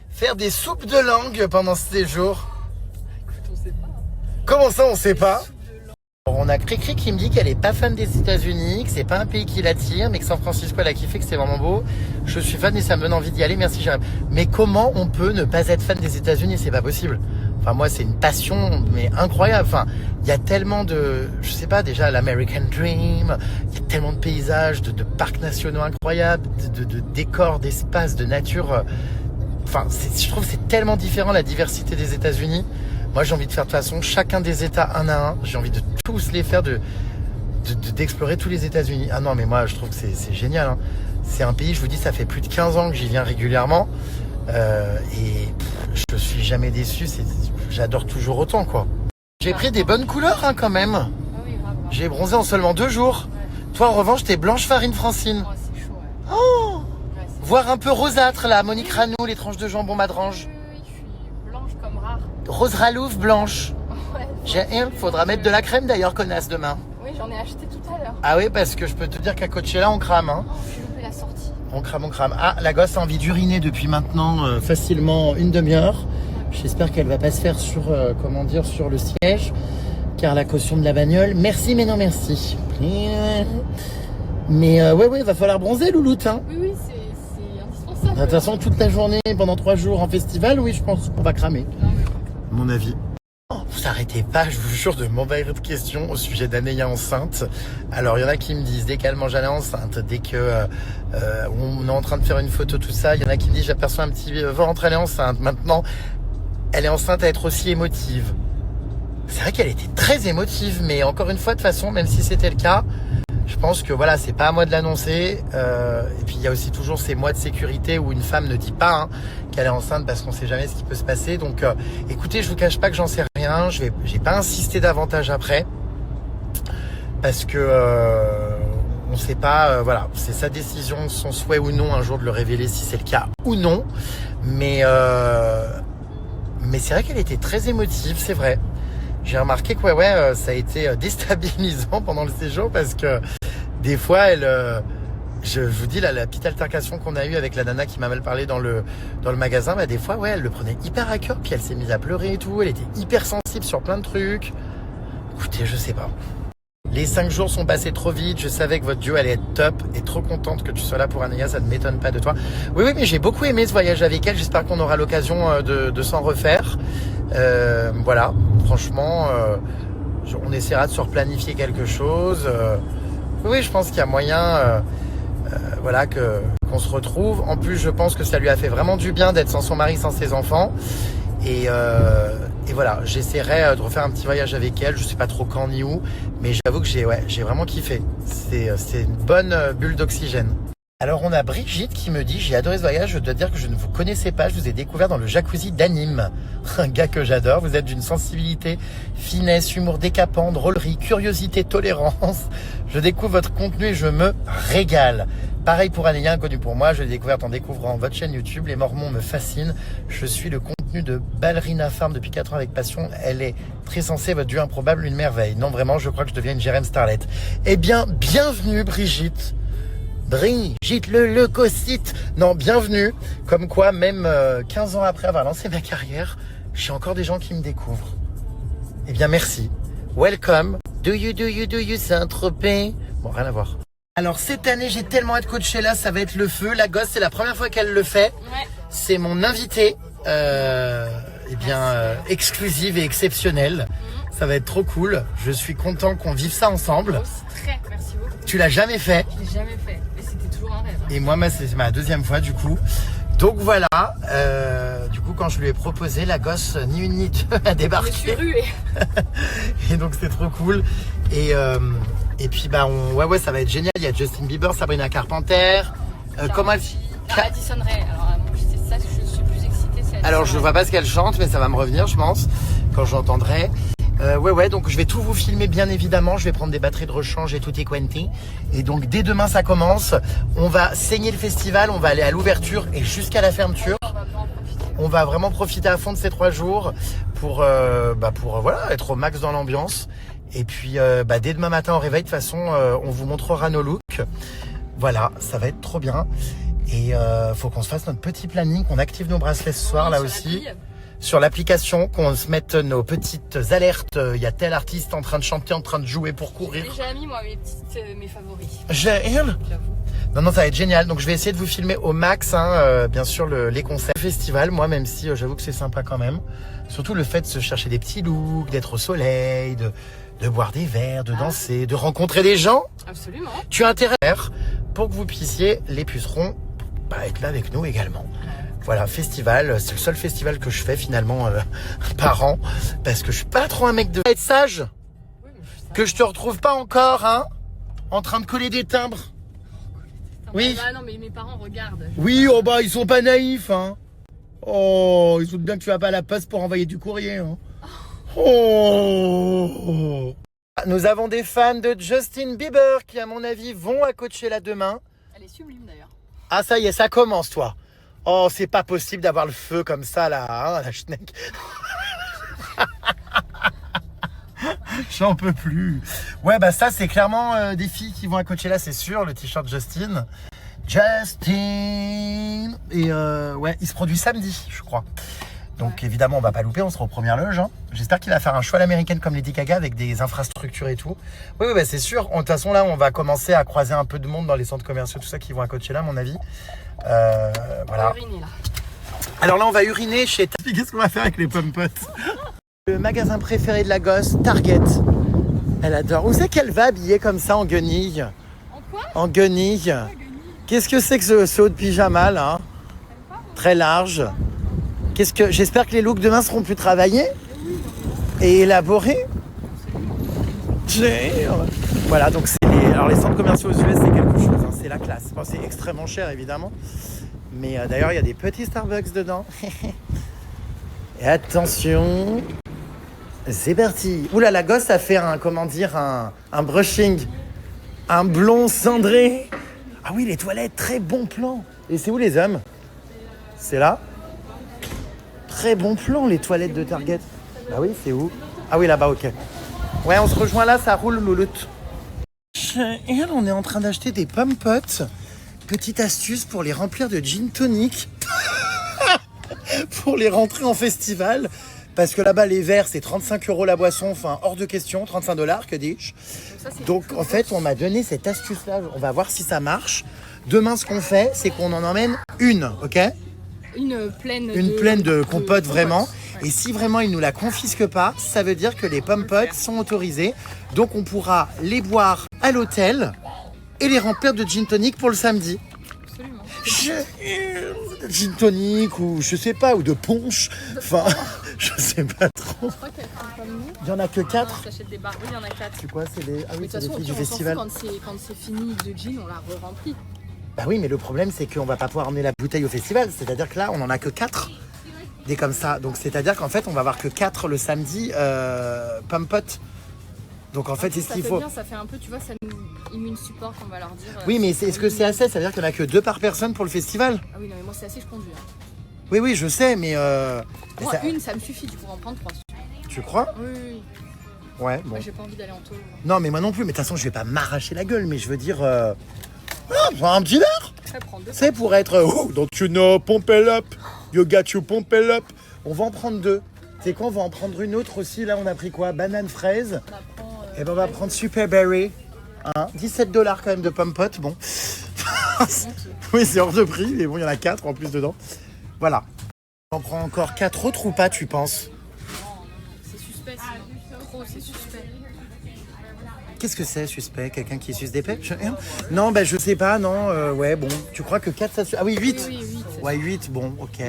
Speaker 1: faire des soupes de langue pendant ce séjour?
Speaker 3: Écoute, on sait pas.
Speaker 1: Comment ça, on sait pas? On a Cricri qui me dit qu'elle est pas fan des États-Unis, que c'est pas un pays qui l'attire, mais que San Francisco elle a kiffé, que c'était vraiment beau. Je suis fan et ça me donne envie d'y aller, merci Jérém. Mais comment on peut ne pas être fan des États-Unis? C'est pas possible. Enfin, moi, c'est une passion, mais incroyable. Enfin, il y a tellement de, je sais pas, déjà l'American Dream, il y a tellement de paysages, de parcs nationaux incroyables, de décors, d'espaces, de nature. Enfin, je trouve que c'est tellement différent la diversité des États-Unis. Moi, j'ai envie de faire de toute façon chacun des États un à un. J'ai envie de tous les faire, d'explorer tous les États-Unis. Ah non, mais moi, je trouve que c'est génial. Hein. C'est un pays, je vous dis, ça fait plus de 15 ans que j'y viens régulièrement. Et je suis jamais déçu. J'adore toujours autant, quoi. J'ai pris des bonnes couleurs, hein, quand même.
Speaker 3: Ah oui, grave.
Speaker 1: J'ai bronzé en seulement 2 jours.
Speaker 3: Ouais.
Speaker 1: Toi, en revanche, t'es blanche farine Francine.
Speaker 3: Oh, c'est chaud, ouais.
Speaker 1: Oh,
Speaker 3: Ouais, c'est
Speaker 1: voire un peu rosâtre, là. Monique Ranou, les tranches de jambon madrange.
Speaker 3: Oui, je suis blanche comme rare.
Speaker 1: Rose ralouf blanche.
Speaker 3: Ouais.
Speaker 1: Faudra mettre de la crème d'ailleurs, connasse, demain.
Speaker 3: Oui, j'en ai acheté tout à l'heure.
Speaker 1: Ah oui, parce que je peux te dire qu'à Coachella, on crame. Hein.
Speaker 3: Oh, j'ai loupé la sortie.
Speaker 1: On crame. Ah, la gosse a envie d'uriner depuis maintenant facilement une demi-heure. J'espère qu'elle va pas se faire sur le siège, car la caution de la bagnole. Merci, mais non merci. Mais ouais, va falloir bronzer, louloute. Hein.
Speaker 3: Oui, c'est indispensable.
Speaker 1: De toute façon, toute la journée, pendant 3 jours en festival, oui, je pense qu'on va cramer.
Speaker 3: Non, mais
Speaker 1: Mon avis. Vous arrêtez pas, je vous jure, de m'envahir de questions au sujet d'Anéa enceinte. Alors, il y en a qui me disent, dès qu'elle mange, elle est enceinte. Dès que on est en train de faire une photo, tout ça, il y en a qui me disent, j'aperçois un petit ventre, elle est enceinte. Maintenant, elle est enceinte à être aussi émotive. C'est vrai qu'elle était très émotive, mais encore une fois, de toute façon, même si c'était le cas, je pense que voilà, c'est pas à moi de l'annoncer. Et puis il y a aussi toujours ces mois de sécurité où une femme ne dit pas qu'elle est enceinte parce qu'on sait jamais ce qui peut se passer. Donc écoutez, je vous cache pas que j'en sais rien. J'ai pas insisté davantage après parce que on sait pas. Voilà, c'est sa décision, son souhait ou non un jour de le révéler si c'est le cas ou non. Mais c'est vrai qu'elle était très émotive, c'est vrai. J'ai remarqué que ça a été déstabilisant pendant le séjour parce que des fois, je vous dis la petite altercation qu'on a eue avec la nana qui m'a mal parlé dans le magasin, des fois, elle le prenait hyper à cœur, puis elle s'est mise à pleurer et tout. Elle était hyper sensible sur plein de trucs. Écoutez, je sais pas. Les 5 jours sont passés trop vite. Je savais que votre duo allait être top et trop contente que tu sois là pour Anéa. Ça ne m'étonne pas de toi. Oui, mais j'ai beaucoup aimé ce voyage avec elle. J'espère qu'on aura l'occasion de s'en refaire. Voilà, franchement, on essaiera de se replanifier quelque chose. Oui, je pense qu'il y a moyen qu'on se retrouve. En plus, je pense que ça lui a fait vraiment du bien d'être sans son mari, sans ses enfants. Et voilà, j'essaierai de refaire un petit voyage avec elle. Je sais pas trop quand ni où, mais j'avoue que j'ai vraiment kiffé. C'est une bonne bulle d'oxygène. Alors on a Brigitte qui me dit, j'ai adoré ce voyage, je dois dire que je ne vous connaissais pas, je vous ai découvert dans le jacuzzi d'Anime. Un gars que j'adore, vous êtes d'une sensibilité, finesse, humour décapant, drôlerie, curiosité, tolérance. Je découvre votre contenu et je me régale. Pareil pour Anéa, inconnu pour moi, je l'ai découverte en découvrant votre chaîne YouTube. Les Mormons me fascinent. Je suis le contenu de Ballerina Farm depuis 4 ans avec passion. Elle est très sensée, votre duo improbable, une merveille. Non, vraiment, je crois que je deviens une Jérém Starlet. Eh bien, bienvenue Brigitte. Brigitte le leucocyte. Non, bienvenue. Comme quoi, même 15 ans après avoir lancé ma carrière, j'ai encore des gens qui me découvrent. Eh bien, merci. Welcome. Do you Saint-Tropez. Bon, rien à voir. Alors, cette année, j'ai tellement hâte de Coachella, ça va être le feu. La gosse, c'est la première fois qu'elle le fait.
Speaker 3: Ouais.
Speaker 1: C'est mon invité. Exclusive et exceptionnelle. Ça va être trop cool. Je suis content qu'on vive ça ensemble.
Speaker 3: Oh, c'est très, merci beaucoup.
Speaker 1: Tu l'as jamais fait?
Speaker 3: Je l'ai jamais fait, mais c'était toujours un rêve.
Speaker 1: Et moi, c'est ma deuxième fois du coup. Donc voilà, du coup quand je lui ai proposé, la gosse, ni une ni deux, a
Speaker 3: Je me
Speaker 1: débarqué.
Speaker 3: suis ruée.
Speaker 1: Et donc c'est trop cool. Et puis bah ouais, ça va être génial. Il y a Justin Bieber, Sabrina Carpenter. Comment elle...
Speaker 3: Addison Rae. Alors, c'est ça que je suis plus excitée. C'est
Speaker 1: Alors je vois pas ce qu'elle chante, mais ça va me revenir, je pense, quand j'entendrai. Ouais, donc je vais tout vous filmer bien évidemment. Je vais prendre des batteries de rechange et tout est quanti. Et donc dès demain ça commence. On va saigner le festival, on va aller à l'ouverture et jusqu'à la fermeture. On va vraiment profiter à fond de ces 3 jours pour voilà, être au max dans l'ambiance. Et puis dès demain matin au réveil, de toute façon, on vous montrera nos looks. Voilà, ça va être trop bien. Et faut qu'on se fasse notre petit planning, qu'on active nos bracelets ce soir là aussi. Sur l'application, qu'on se mette nos petites alertes. Il y a tel artiste en train de chanter, en train de jouer pour courir.
Speaker 3: J'ai déjà mis moi mes favoris.
Speaker 1: J'avoue. Non, ça va être génial. Donc je vais essayer de vous filmer au max, bien sûr, les concerts, le festival. Moi, même si j'avoue que c'est sympa quand même. Surtout le fait de se chercher des petits looks, d'être au soleil, de boire des verres, de danser, de rencontrer des gens.
Speaker 3: Absolument.
Speaker 1: Tu as intérêt pour que vous puissiez, les pucerons, être là avec nous également. Voilà, festival, c'est le seul festival que je fais finalement par an, parce que je suis pas trop un mec de être sage, que je te retrouve pas encore, en train de coller des timbres. Oui.
Speaker 3: Non mais mes parents regardent.
Speaker 1: Oui, ils sont pas naïfs, Oh, ils sont bien que tu vas pas à la poste pour envoyer du courrier, Oh. Nous avons des fans de Justin Bieber qui, à mon avis, vont à Coachella demain.
Speaker 3: Elle est sublime d'ailleurs.
Speaker 1: Ah, ça y est, ça commence, toi. Oh, c'est pas possible d'avoir le feu comme ça, là, la schneck. J'en peux plus. Ouais, ça, c'est clairement des filles qui vont à Coachella, c'est sûr, le t-shirt Justin. Et ouais, il se produit samedi, je crois. Donc évidemment, on va pas louper, on sera aux premières loges. J'espère qu'il va faire un choix à l'américaine comme Lady Gaga avec des infrastructures et tout. Oui, c'est sûr. De toute façon, là, on va commencer à croiser un peu de monde dans les centres commerciaux, tout ça, qui vont à Coachella, à mon avis. Voilà.
Speaker 3: On va uriner, là.
Speaker 1: Alors là, on va uriner chez... Qu'est-ce qu'on va faire avec les pommes-potes? Le magasin préféré de la gosse, Target. Elle adore. Où c'est qu'elle va habillée comme ça, en guenille?
Speaker 3: En quoi?
Speaker 1: En guenille. Qu'est-ce que c'est que ce haut de pyjama, là? Très large. J'espère que les looks demain seront plus travaillés et élaborés. Voilà, donc alors les centres commerciaux aux US, c'est quelque chose, c'est la classe. Bon, c'est extrêmement cher évidemment, mais d'ailleurs il y a des petits Starbucks dedans. Et attention, c'est parti. Oula, la gosse a fait un brushing, un blond cendré. Ah oui, les toilettes, très bon plan. Et c'est où les hommes? C'est là? Très bon plan, les toilettes de Target. Bah oui, c'est où? Ah oui, là-bas, ok. Ouais, on se rejoint là, ça roule, louloute. Et là, on est en train d'acheter des pommes-potes. Petite astuce pour les remplir de gin tonic. Pour les rentrer en festival. Parce que là-bas, les verres, c'est 35 € la boisson. Enfin, hors de question, 35 $, que dis-je. Donc, en fait, on m'a donné cette astuce-là. On va voir si ça marche. Demain, ce qu'on fait, c'est qu'on en emmène une, ok? Une pleine de compote, vraiment. Ouais. Et si vraiment ils ne nous la confisquent pas, ça veut dire que les pommes-potes sont autorisées. Donc on pourra les boire à l'hôtel et les remplir de gin tonic pour le samedi.
Speaker 3: Absolument.
Speaker 1: Gin tonic ou je sais pas, ou de punch. Enfin, je sais pas trop.
Speaker 3: Je crois qu'elles font comme nous.
Speaker 1: Il y en a que 4.
Speaker 3: J'achète des barres. Oui, il y en a 4.
Speaker 1: C'est quoi? C'est des... Ah oui, c'est des filles du
Speaker 3: on
Speaker 1: festival.
Speaker 3: s'en fout quand c'est fini de gin, on la re-remplit.
Speaker 1: Bah oui, mais le problème, c'est qu'on va pas pouvoir emmener la bouteille au festival. C'est-à-dire que là, on en a que 4. Des comme ça. Donc, c'est-à-dire qu'en fait, on va avoir que 4 le samedi pommes-potes. Donc, en fait, c'est ce qu'il faut.
Speaker 3: Bien, ça fait un peu, tu vois, ça nous immune support, on va leur dire.
Speaker 1: Oui, mais est-ce que c'est assez? Ça veut dire qu'il n'y en a que 2 par personne pour le festival?
Speaker 3: Ah oui, non, mais moi, c'est assez, je conduis.
Speaker 1: Oui, je sais, mais...
Speaker 3: Moi, une, ça me suffit, tu pourras en prendre 3.
Speaker 1: Tu crois?
Speaker 3: Oui.
Speaker 1: Ouais, bon.
Speaker 3: Moi, j'ai pas envie d'aller en taule.
Speaker 1: Non, mais moi non plus. Mais de toute façon, je vais pas m'arracher la gueule, mais je veux dire... un petit verre. C'est pour être... Oh, don't you know, pump it up. You got you pump it up. On va en prendre 2. C'est quoi, on va en prendre une autre aussi. Là, on a pris quoi? Banane fraise. Et ben, on va prendre Super Berry. 17 $ quand même de pommes-potes. Bon. Oui, c'est hors de prix. Mais bon, il y en a 4 en plus dedans. Voilà. On prend encore 4 autres ou pas, tu penses?
Speaker 3: Non, c'est suspect. Trop, c'est suspect.
Speaker 1: Qu'est-ce que c'est, suspect? Quelqu'un qui suce des pêches? Non, ben je sais pas, non. Ouais, bon. Tu crois que 4, ça suffit? Ah oui, 8.
Speaker 3: Oui, 8.
Speaker 1: Ouais, 8, bon, ok.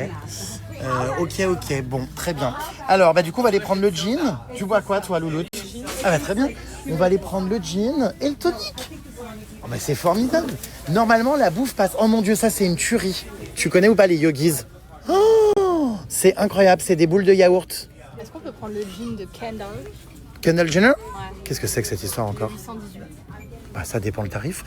Speaker 1: Ok, bon, très bien. Alors, bah du coup, on va aller prendre le gin. Tu bois quoi, toi, Louloute? Ah bah très bien. On va aller prendre le gin et le tonic. Oh, bah c'est formidable. Normalement, la bouffe passe... Oh mon Dieu, ça, c'est une tuerie. Tu connais ou pas les yogis? Oh, c'est incroyable, c'est des boules de yaourt.
Speaker 3: Est-ce qu'on peut prendre le gin de Kendall?
Speaker 1: Kendall Jenner?
Speaker 3: Ouais.
Speaker 1: Qu'est-ce que c'est que cette histoire encore?
Speaker 3: 818.
Speaker 1: Bah, ça dépend le tarif.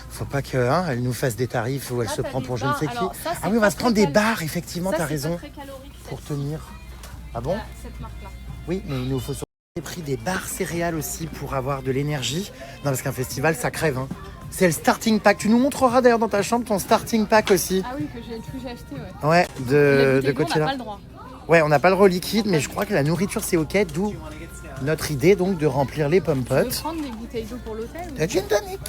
Speaker 1: Faut pas qu'elle nous fasse des tarifs où elle se prend pour je ne sais qui. Ah oui, on va se prendre des bars, effectivement, t'as raison.
Speaker 3: Très calorique,
Speaker 1: Pour tenir. Ah bon?
Speaker 3: cette marque-là.
Speaker 1: Oui, mais il nous faut surtout des prix des barres céréales aussi pour avoir de l'énergie. Non, parce qu'un festival, ça crève. Hein. C'est le starting pack. Tu nous montreras d'ailleurs dans ta chambre ton starting pack aussi.
Speaker 3: Ah oui, que j'ai acheté, ouais.
Speaker 1: Ouais, de
Speaker 3: Coachella. On n'a
Speaker 1: Coachella.
Speaker 3: pas le droit.
Speaker 1: Ouais, on n'a pas le droit au liquide, mais je crois que la nourriture, c'est ok. D'où notre idée donc de remplir les
Speaker 3: Tu veux
Speaker 1: pommes-potes.
Speaker 3: prendre des bouteilles d'eau pour l'hôtel ou...
Speaker 1: La gin tonic.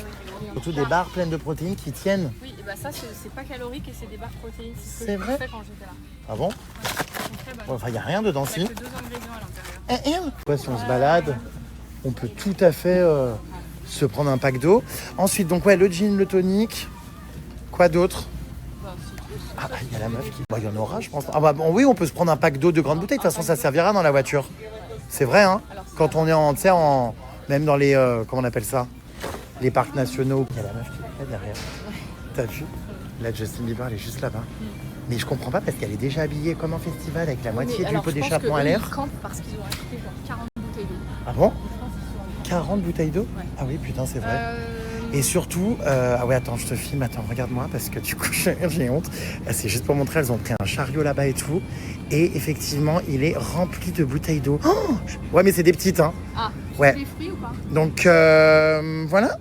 Speaker 1: Surtout des barres pleines de protéines qui tiennent.
Speaker 3: Oui, et bah ça, c'est pas calorique et c'est des barres protéines. C'est ce
Speaker 1: C'est
Speaker 3: que
Speaker 1: vrai?
Speaker 3: je fais quand j'étais là.
Speaker 1: Ah bon?
Speaker 3: Elles sont très bonnes.
Speaker 1: Ouais, enfin, il n'y a rien dedans,
Speaker 3: Il y
Speaker 1: si.
Speaker 3: a que 2 ingrédients à l'intérieur.
Speaker 1: Ouais, si on se balade, on peut tout à fait se prendre un pack d'eau. Ensuite, donc, ouais, le gin, le tonic. Quoi d'autre?
Speaker 3: Bah,
Speaker 1: Ah, il y a la meuf qui... Bah, il y en aura, je pense. Ah bah, bon, oui, on peut se prendre un pack d'eau de grande bouteille. De toute façon, ça servira dans la voiture. C'est vrai, hein? Quand on est en, tu sais, même dans les... comment on appelle ça? Les parcs nationaux. Il y a la meuf qui est là derrière. T'as vu? Là, Justin Bieber, elle est juste là-bas. Mais je comprends pas parce qu'elle est déjà habillée comme en festival avec la moitié du pot d'échappement à l'air.
Speaker 3: Ils campent parce qu'ils ont acheté genre 40 bouteilles d'eau.
Speaker 1: Ah bon?
Speaker 3: Je pense qu'ils sont
Speaker 1: 40 bouteilles d'eau?
Speaker 3: Ouais.
Speaker 1: Ah oui, putain, c'est vrai. Et surtout, ah ouais, attends, je te filme, attends, regarde-moi, parce que du coup, j'ai honte. C'est juste pour montrer, elles ont pris un chariot là-bas et tout. Et effectivement, il est rempli de bouteilles d'eau. Oh, ouais, mais c'est des petites, hein.
Speaker 3: Ah,
Speaker 1: Ouais.
Speaker 3: des fruits ou pas?
Speaker 1: Donc, voilà.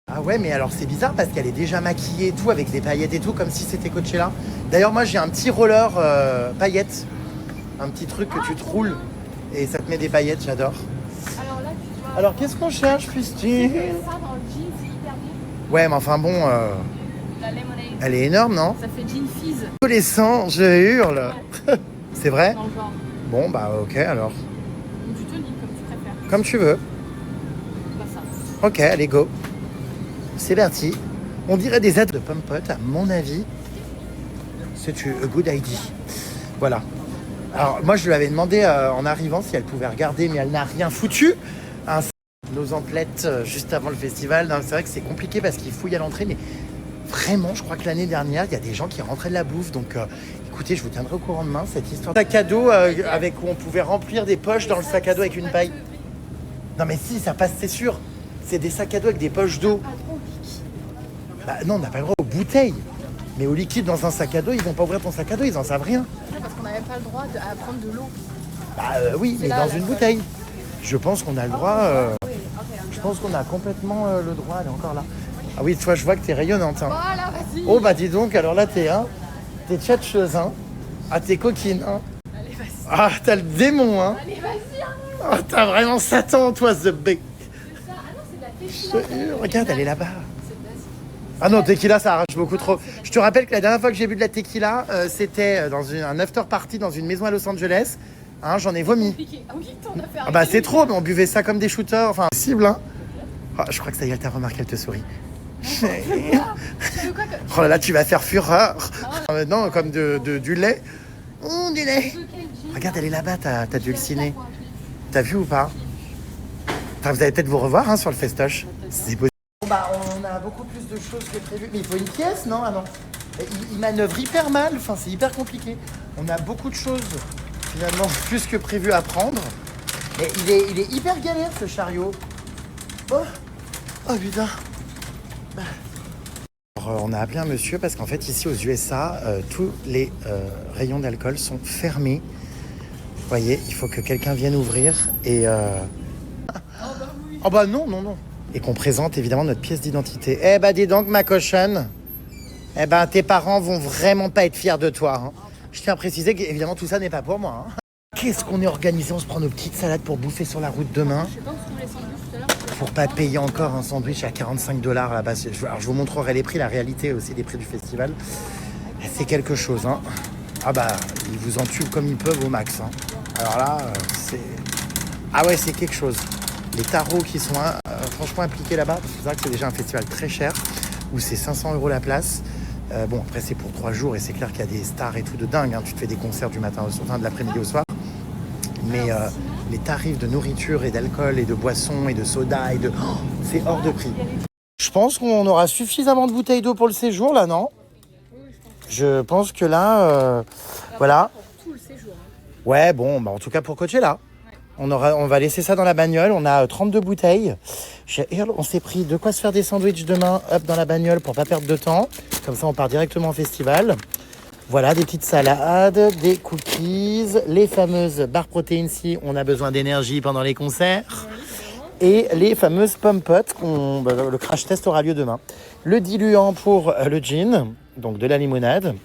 Speaker 1: Ah ouais, mais alors c'est bizarre parce qu'elle est déjà maquillée et tout, avec des paillettes et tout, comme si c'était Coachella. D'ailleurs, moi, j'ai un petit roller paillettes. Un petit truc que tu te roules et ça te met des paillettes, j'adore.
Speaker 3: Alors là, tu vois.
Speaker 1: Alors, qu'est-ce qu'on cherche, Christine?
Speaker 3: Ça dans le jean, c'est hyper bon.
Speaker 1: Ouais, mais enfin bon,
Speaker 3: La lemonade.
Speaker 1: elle est énorme, non?
Speaker 3: Ça fait jean fizz
Speaker 1: Adolescent, je hurle. C'est vrai?
Speaker 3: dans le genre.
Speaker 1: Bon, bah ok alors.
Speaker 3: Ou du tonic comme tu préfères.
Speaker 1: Comme tu veux.
Speaker 3: Bah ça.
Speaker 1: Ok, allez, go. C'est parti. On dirait des aides de pommes-potes, à mon avis. C'est une good idea. Voilà. Alors, moi, je lui avais demandé en arrivant si elle pouvait regarder, mais elle n'a rien foutu. Hein, nos emplettes juste avant le festival. Non, c'est vrai que c'est compliqué parce qu'il fouille à l'entrée, mais vraiment, je crois que l'année dernière, il y a des gens qui rentraient de la bouffe. Donc, écoutez, je vous tiendrai au courant demain, cette histoire. Sac à dos avec où on pouvait remplir des poches dans le sac à dos avec une paille. Non, mais si, ça passe, c'est sûr. C'est des sacs à dos avec des poches d'eau. Bah non, on n'a pas le droit aux bouteilles. Mais au liquide dans un sac à dos, ils vont pas ouvrir ton sac à dos, ils en savent rien.
Speaker 3: Parce qu'on n'avait pas le droit à prendre de l'eau.
Speaker 1: Bah oui, mais
Speaker 3: là,
Speaker 1: dans
Speaker 3: la
Speaker 1: une
Speaker 3: seule.
Speaker 1: bouteille. Je pense qu'on a le droit. Je pense qu'on a complètement le droit. Elle est encore là. Ah oui, toi, je vois que t'es rayonnante. Hein.
Speaker 3: Voilà, vas-y.
Speaker 1: Oh bah dis donc, alors là, t'es tchatcheuse. Hein. Ah, t'es coquine. Hein.
Speaker 3: Allez, vas-y.
Speaker 1: Ah, t'as le démon. Hein.
Speaker 3: Allez, vas-y. Hein.
Speaker 1: Ah, t'as vraiment Satan, toi, The Big.
Speaker 3: C'est ça. Ah non, c'est de la
Speaker 1: Je
Speaker 3: tequila.
Speaker 1: te jure, regarde, elle est là-bas.
Speaker 3: C'est de la-
Speaker 1: Ah non, tequila, ça arrache beaucoup trop. Je te rappelle que la dernière fois que j'ai bu de la tequila, c'était dans un after party dans une maison à Los Angeles. Hein, j'en ai vomi.
Speaker 3: Compliqué. Ah oui, t'en as fait
Speaker 1: Ah bah c'est trop, mais on buvait ça comme des shooters. Enfin, cible, hein. Ah, je crois que ça y est, t'as remarqué, elle te sourit.
Speaker 3: Tu veux quoi que...
Speaker 1: Oh là là, tu vas faire fureur. Non, comme du lait. Du lait. Regarde, elle est là-bas, t'as dulciné. T'as vu ou pas? Enfin, vous allez peut-être vous revoir hein, sur le festoche. C'est possible. Bon, bah, on a beaucoup plus de choses que prévu. Mais il faut une pièce, non? Ah non. Il manœuvre hyper mal, enfin, c'est hyper compliqué. On a beaucoup de choses, finalement, plus que prévu à prendre. Mais il est hyper galère, ce chariot. Oh putain. Alors, on a appelé un monsieur parce qu'en fait, ici aux USA, tous les rayons d'alcool sont fermés. Vous voyez, il faut que quelqu'un vienne ouvrir et... Oh bah non, non, non. Et qu'on présente évidemment notre pièce d'identité. Eh bah dis donc ma cochonne. Eh ben tes parents vont vraiment pas être fiers de toi. Hein. Je tiens à préciser qu'évidemment tout ça n'est pas pour moi. Hein. Qu'est-ce qu'on est organisé? On se prend nos petites salades pour bouffer sur la route demain.
Speaker 3: Je sais pas où sont les sandwichs tout à l'heure.
Speaker 1: Pour pas payer encore un sandwich à 45 $ là-bas. Alors je vous montrerai les prix, la réalité aussi des prix du festival. C'est quelque chose. Hein. Ah bah ils vous en tuent comme ils peuvent au max. Hein. Alors là c'est... Ah ouais c'est quelque chose. les tarots qui sont franchement impliqués là-bas. C'est vrai que c'est déjà un festival très cher, où c'est 500 € la place. Bon, après, c'est pour 3 jours et c'est clair qu'il y a des stars et tout de dingue. Hein. Tu te fais des concerts du matin au soir, enfin, de l'après-midi au soir. Mais les tarifs de nourriture et d'alcool et de boissons et de soda et de... Oh, c'est hors de prix. Je pense qu'on aura suffisamment de bouteilles d'eau pour le séjour, là, non? Je pense que là, voilà.
Speaker 3: Pour tout le séjour. Hein.
Speaker 1: Ouais, bon, bah, en tout cas pour Coachella. On va laisser ça dans la bagnole. On a 32 bouteilles. On s'est pris de quoi se faire des sandwichs demain, hop, dans la bagnole pour pas perdre de temps. Comme ça, on part directement au festival. Voilà, des petites salades, des cookies, les fameuses barres protéines si on a besoin d'énergie pendant les concerts. Et les fameuses pommes-potes, le crash test aura lieu demain. Le diluant pour le gin, donc de la limonade.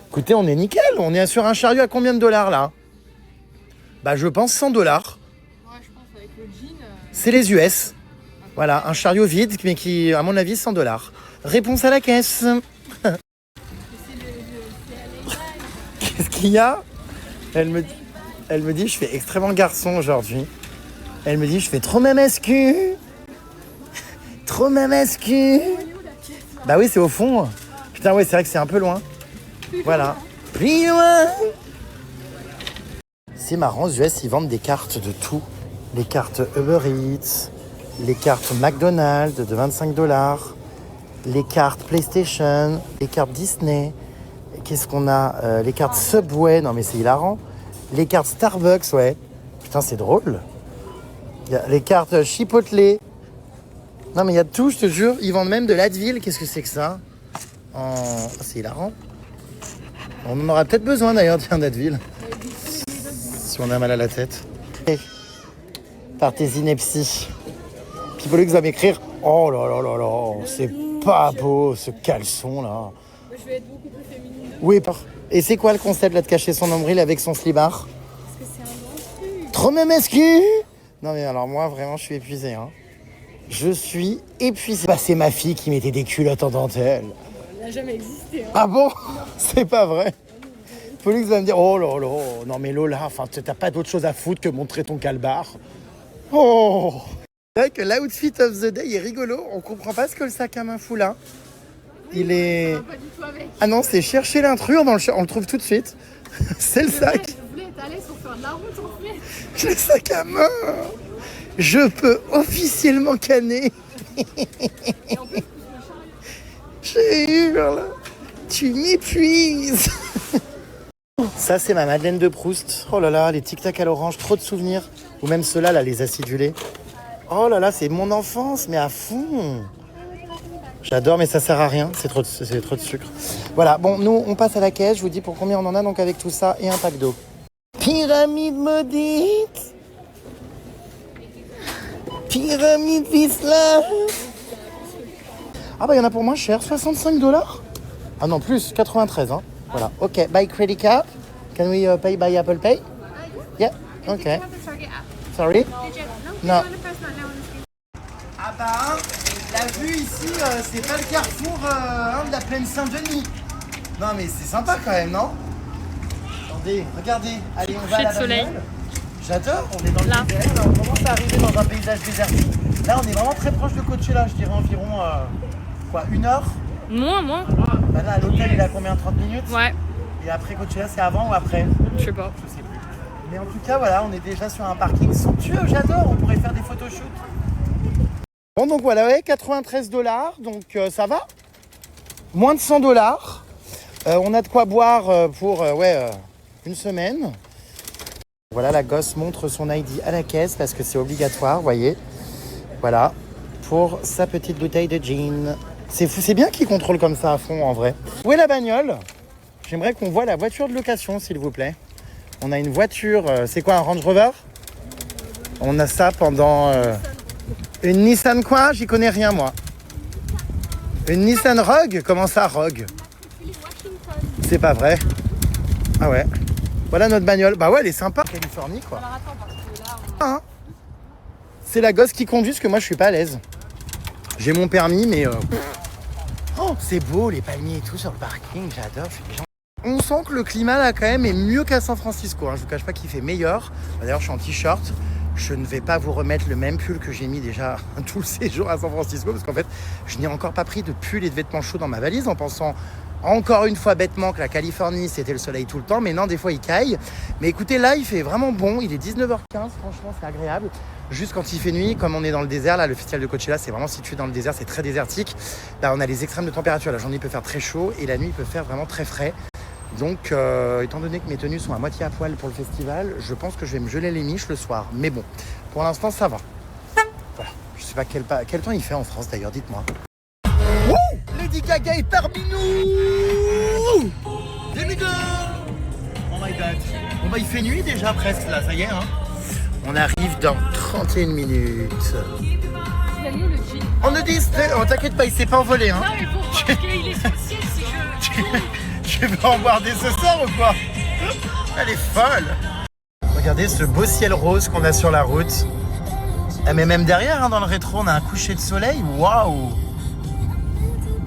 Speaker 1: Écoutez, on est nickel. On est sur un chariot à combien de dollars là? Bah, je pense 100 $.
Speaker 3: Ouais, je pense avec le jean.
Speaker 1: C'est les US. Voilà, un chariot vide, mais qui, à mon avis, 100 $. Réponse à la caisse. Qu'est-ce qu'il y a? Elle me dit, je fais extrêmement garçon aujourd'hui. Elle me dit, je fais trop mamascu. Trop mamascu. Bah oui, c'est au fond. Putain, ouais, c'est vrai que c'est un peu loin. Voilà. Plus loin. C'est marrant, aux US, ils vendent des cartes de tout. Les cartes Uber Eats, les cartes McDonald's de 25 $, les cartes PlayStation, les cartes Disney. Qu'est-ce qu'on a? Les cartes Subway, non mais c'est hilarant. Les cartes Starbucks, ouais. Putain, c'est drôle. Il y a les cartes Chipotle. Non mais il y a de tout, je te jure. Ils vendent même de l'Advil. Qu'est-ce que c'est que ça? C'est hilarant. On en aura peut-être besoin d'ailleurs d'Advil. Si on a mal à la tête. Par tes inepties. Pipolux va m'écrire. Oh là là là là, c'est pas beau ce caleçon là.
Speaker 3: Je vais être beaucoup plus féminine.
Speaker 1: Oui, et c'est quoi le concept là de cacher son nombril avec son slibard?
Speaker 3: Parce que c'est un mensonge.
Speaker 1: Trop mamascu. Non mais alors moi vraiment je suis épuisé. Hein. Je suis épuisé. Bah, c'est ma fille qui mettait des culottes en dentelle.
Speaker 3: Elle n'a jamais existé. Hein.
Speaker 1: Ah bon? C'est pas vrai. Pollux va me dire, oh là là, non mais Lola, enfin t'as pas d'autre chose à foutre que montrer ton calbar. Oh! C'est vrai que l'outfit of the day est rigolo, on comprend pas ce que le sac à main fout là. Il est...
Speaker 3: Ça va pas du tout avec.
Speaker 1: Ah non, c'est chercher l'intrus, on le trouve tout de suite. C'est le sac.
Speaker 3: Je voulais être à l'aise pour faire de la route en fait.
Speaker 1: Le sac à main. Je peux officiellement canner.
Speaker 3: Et en plus,
Speaker 1: J'ai hurle. Tu m'épuises. Ça, c'est ma Madeleine de Proust. Oh là là, les tic-tac à l'orange, trop de souvenirs. Ou même ceux-là, là, les acidulés. Oh là là, c'est mon enfance, mais à fond. J'adore, mais ça sert à rien. C'est trop de sucre. Voilà, bon, nous, on passe à la caisse. Je vous dis pour combien on en a, donc avec tout ça et un pack d'eau. Pyramide maudite. Pyramide Visla. Ah bah, il y en a pour moins cher, 65 $. Ah non, plus, 93, hein. Voilà, ok, by credit card. Can we pay by Apple Pay? Yeah, ok. Sorry? Non. Ah bah, la vue ici, c'est pas le carrefour de la plaine Saint-Denis. Non mais c'est sympa quand même, non? Attendez, regardez. Allez, on va à la
Speaker 3: soleil.
Speaker 1: bagnole. J'adore, on est dans le désert, là, on commence à arriver dans un paysage désertique. Là, on est vraiment très proche de Coachella, je dirais environ, 1 heure?
Speaker 3: Moins.
Speaker 1: Bah là, à l'hôtel, il a combien? 30 minutes?
Speaker 3: Ouais,
Speaker 1: Et après Coachella, c'est avant ou après?
Speaker 3: je sais pas.
Speaker 1: Je sais plus. Mais en tout cas, voilà, on est déjà sur un parking somptueux, j'adore, on pourrait faire des photoshoots. Bon, donc voilà, ouais, 93 $, donc ça va. Moins de 100 $. On a de quoi boire pour une semaine. Voilà, la gosse montre son ID à la caisse parce que c'est obligatoire, vous voyez. Voilà, pour sa petite bouteille de gin. C'est fou, c'est bien qu'ils contrôlent comme ça à fond en vrai. Où est la bagnole? J'aimerais qu'on voit la voiture de location, s'il vous plaît. On a une voiture, c'est quoi, un Range Rover? On a ça pendant... une Nissan quoi? J'y connais rien, moi. Une Nissan Rogue? Comment ça, Rogue? C'est pas vrai. Ah ouais. Voilà notre bagnole. Bah ouais, elle est sympa. Californie, quoi.
Speaker 3: Alors attends, parce que là,
Speaker 1: Hein, c'est la gosse qui conduit, parce que moi, je suis pas à l'aise. J'ai mon permis, mais... Oh, c'est beau, les palmiers et tout sur le parking. J'adore, je suis déjà... On sent que le climat, là, quand même, est mieux qu'à San Francisco. Hein. Je vous cache pas qu'il fait meilleur. D'ailleurs, je suis en t-shirt. je ne vais pas vous remettre le même pull que j'ai mis déjà tout le séjour à San Francisco, parce qu'en fait, je n'ai encore pas pris de pull et de vêtements chauds dans ma valise, en pensant encore une fois bêtement que la Californie, c'était le soleil tout le temps, mais non, des fois, il caille. Mais écoutez, là, il fait vraiment bon, il est 19h15, franchement, c'est agréable. Juste quand il fait nuit, comme on est dans le désert, là, le festival de Coachella, c'est vraiment situé dans le désert, c'est très désertique. Là, on a les extrêmes de température, la journée, il peut faire très chaud, et la nuit, il peut faire vraiment très frais. Donc, étant donné que mes tenues sont à moitié à poil pour le festival, je pense que je vais me geler les miches le soir. Mais bon, pour l'instant, ça va. Voilà. Je sais pas quel temps il fait en France d'ailleurs, dites-moi. Wouh, Lady Gaga est parmi nous. Here we go. Oh my god. Bon bah il fait nuit déjà presque là, ça y est hein. On arrive dans 31 minutes.
Speaker 3: Il a mis le jean.
Speaker 1: On nous dit, oh, t'inquiète pas, il s'est pas envolé hein.
Speaker 3: Non mais pour voir qu'il est sur le ciel si je...
Speaker 1: Tu veux en boire des ce soir ou quoi? Elle est folle. Regardez ce beau ciel rose qu'on a sur la route. Ah, mais même derrière, hein, dans le rétro, on a un coucher de soleil. Waouh!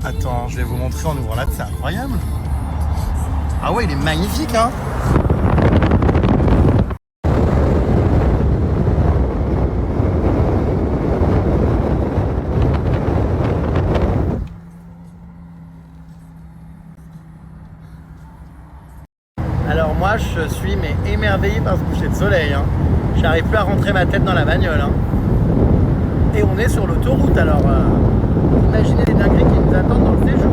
Speaker 1: Attends, je vais vous montrer en ouvrant là, c'est incroyable. Ah ouais, il est magnifique, hein? Alors moi, je suis mais émerveillé par ce coucher de soleil. Hein. J'arrive plus à rentrer ma tête dans la bagnole. Hein. Et on est sur l'autoroute, alors imaginez les dingueries qui nous attendent dans le séjour.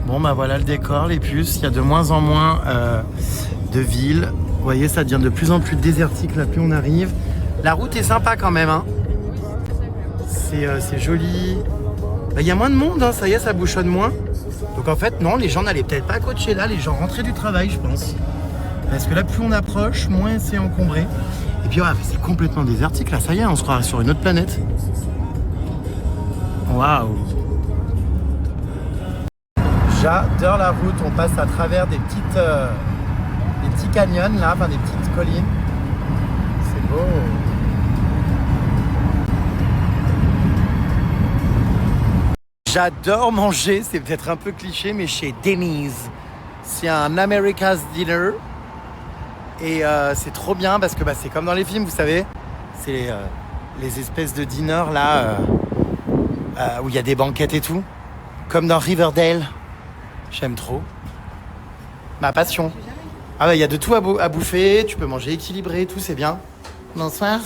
Speaker 1: Bon bah voilà le décor, les puces. Il y a de moins en moins de villes. Vous voyez, ça devient de plus en plus désertique là, plus on arrive. La route est sympa quand même. Hein. C'est joli. Bah, y a moins de monde, hein. Ça y est, ça bouchonne moins. Donc en fait, non, les gens n'allaient peut-être pas à Coachella, les gens rentraient du travail, je pense. Parce que là, plus on approche, moins c'est encombré. Et puis ouais, c'est complètement désertique, là, ça y est, on se croirait sur une autre planète. Waouh! J'adore la route, on passe à travers des petits canyons, là, enfin des petites collines. C'est beau! J'adore manger, c'est peut-être un peu cliché, mais chez Denny's. C'est un America's Dinner. Et c'est trop bien parce que c'est comme dans les films, vous savez. C'est les espèces de diners là, où il y a des banquettes et tout. Comme dans Riverdale. J'aime trop. Ma passion. Ah bah il y a de tout à bouffer, tu peux manger équilibré et tout, c'est bien. Bonsoir.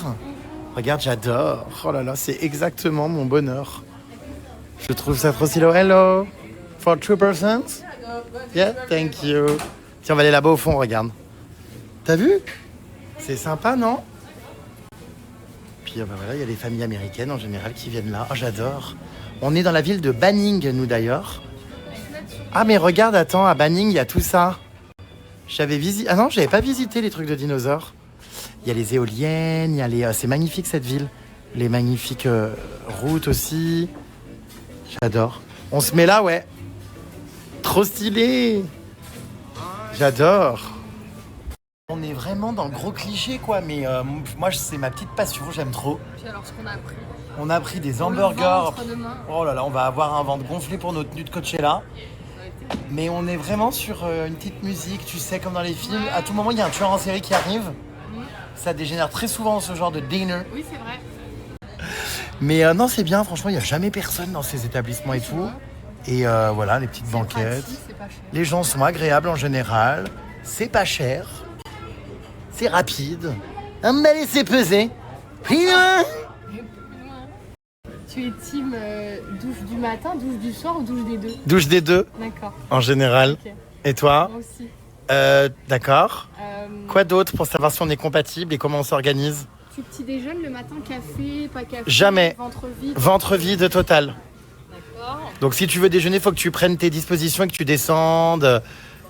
Speaker 1: Regarde, j'adore. Oh là là, c'est exactement mon bonheur. Je trouve ça trop stylé. Hello, for 2 persons? Yeah, thank you. Tiens, on va aller là-bas au fond, regarde. T'as vu? C'est sympa, non? Puis voilà, il y a les familles américaines en général qui viennent là. Oh, j'adore. On est dans la ville de Banning, nous d'ailleurs. Ah, mais regarde, attends, à Banning, il y a tout ça. J'avais visité... Ah non, j'avais pas visité les trucs de dinosaures. Il y a les éoliennes, il y a les... C'est magnifique cette ville. Les magnifiques routes aussi. J'adore. On se met là, ouais. Trop stylé. J'adore. On est vraiment dans le gros cliché, quoi. Mais moi, c'est ma petite passion. J'aime trop.
Speaker 3: Puis alors, ce qu'on a appris.
Speaker 1: On a pris des hamburgers. Oh là là, on va avoir un ventre gonflé pour notre tenue de Coachella. Mais on est vraiment sur une petite musique, tu sais, comme dans les films. À tout moment, il y a un tueur en série qui arrive. Ça dégénère très souvent ce genre de dinner.
Speaker 3: Oui, c'est vrai.
Speaker 1: Mais non, c'est bien, franchement, il n'y a jamais personne dans ces établissements et tout. Et voilà, les petites banquettes.
Speaker 3: Pratique, c'est pas cher.
Speaker 1: Les gens sont agréables en général. C'est pas cher. C'est rapide. Un me laisser peser. Puis,
Speaker 3: Tu es team douche du matin, douche du soir ou douche des deux?
Speaker 1: douche des deux,
Speaker 3: D'accord.
Speaker 1: en général.
Speaker 3: Ok.
Speaker 1: Et toi?
Speaker 3: Moi aussi.
Speaker 1: D'accord. Quoi d'autre pour savoir si on est compatible et comment on s'organise?
Speaker 3: Petit déjeuner le matin, café, pas café?
Speaker 1: Jamais.
Speaker 3: Ventre vide?
Speaker 1: Ventre vide total.
Speaker 3: D'accord.
Speaker 1: Donc si tu veux déjeuner, il faut que tu prennes tes dispositions et que tu descendes,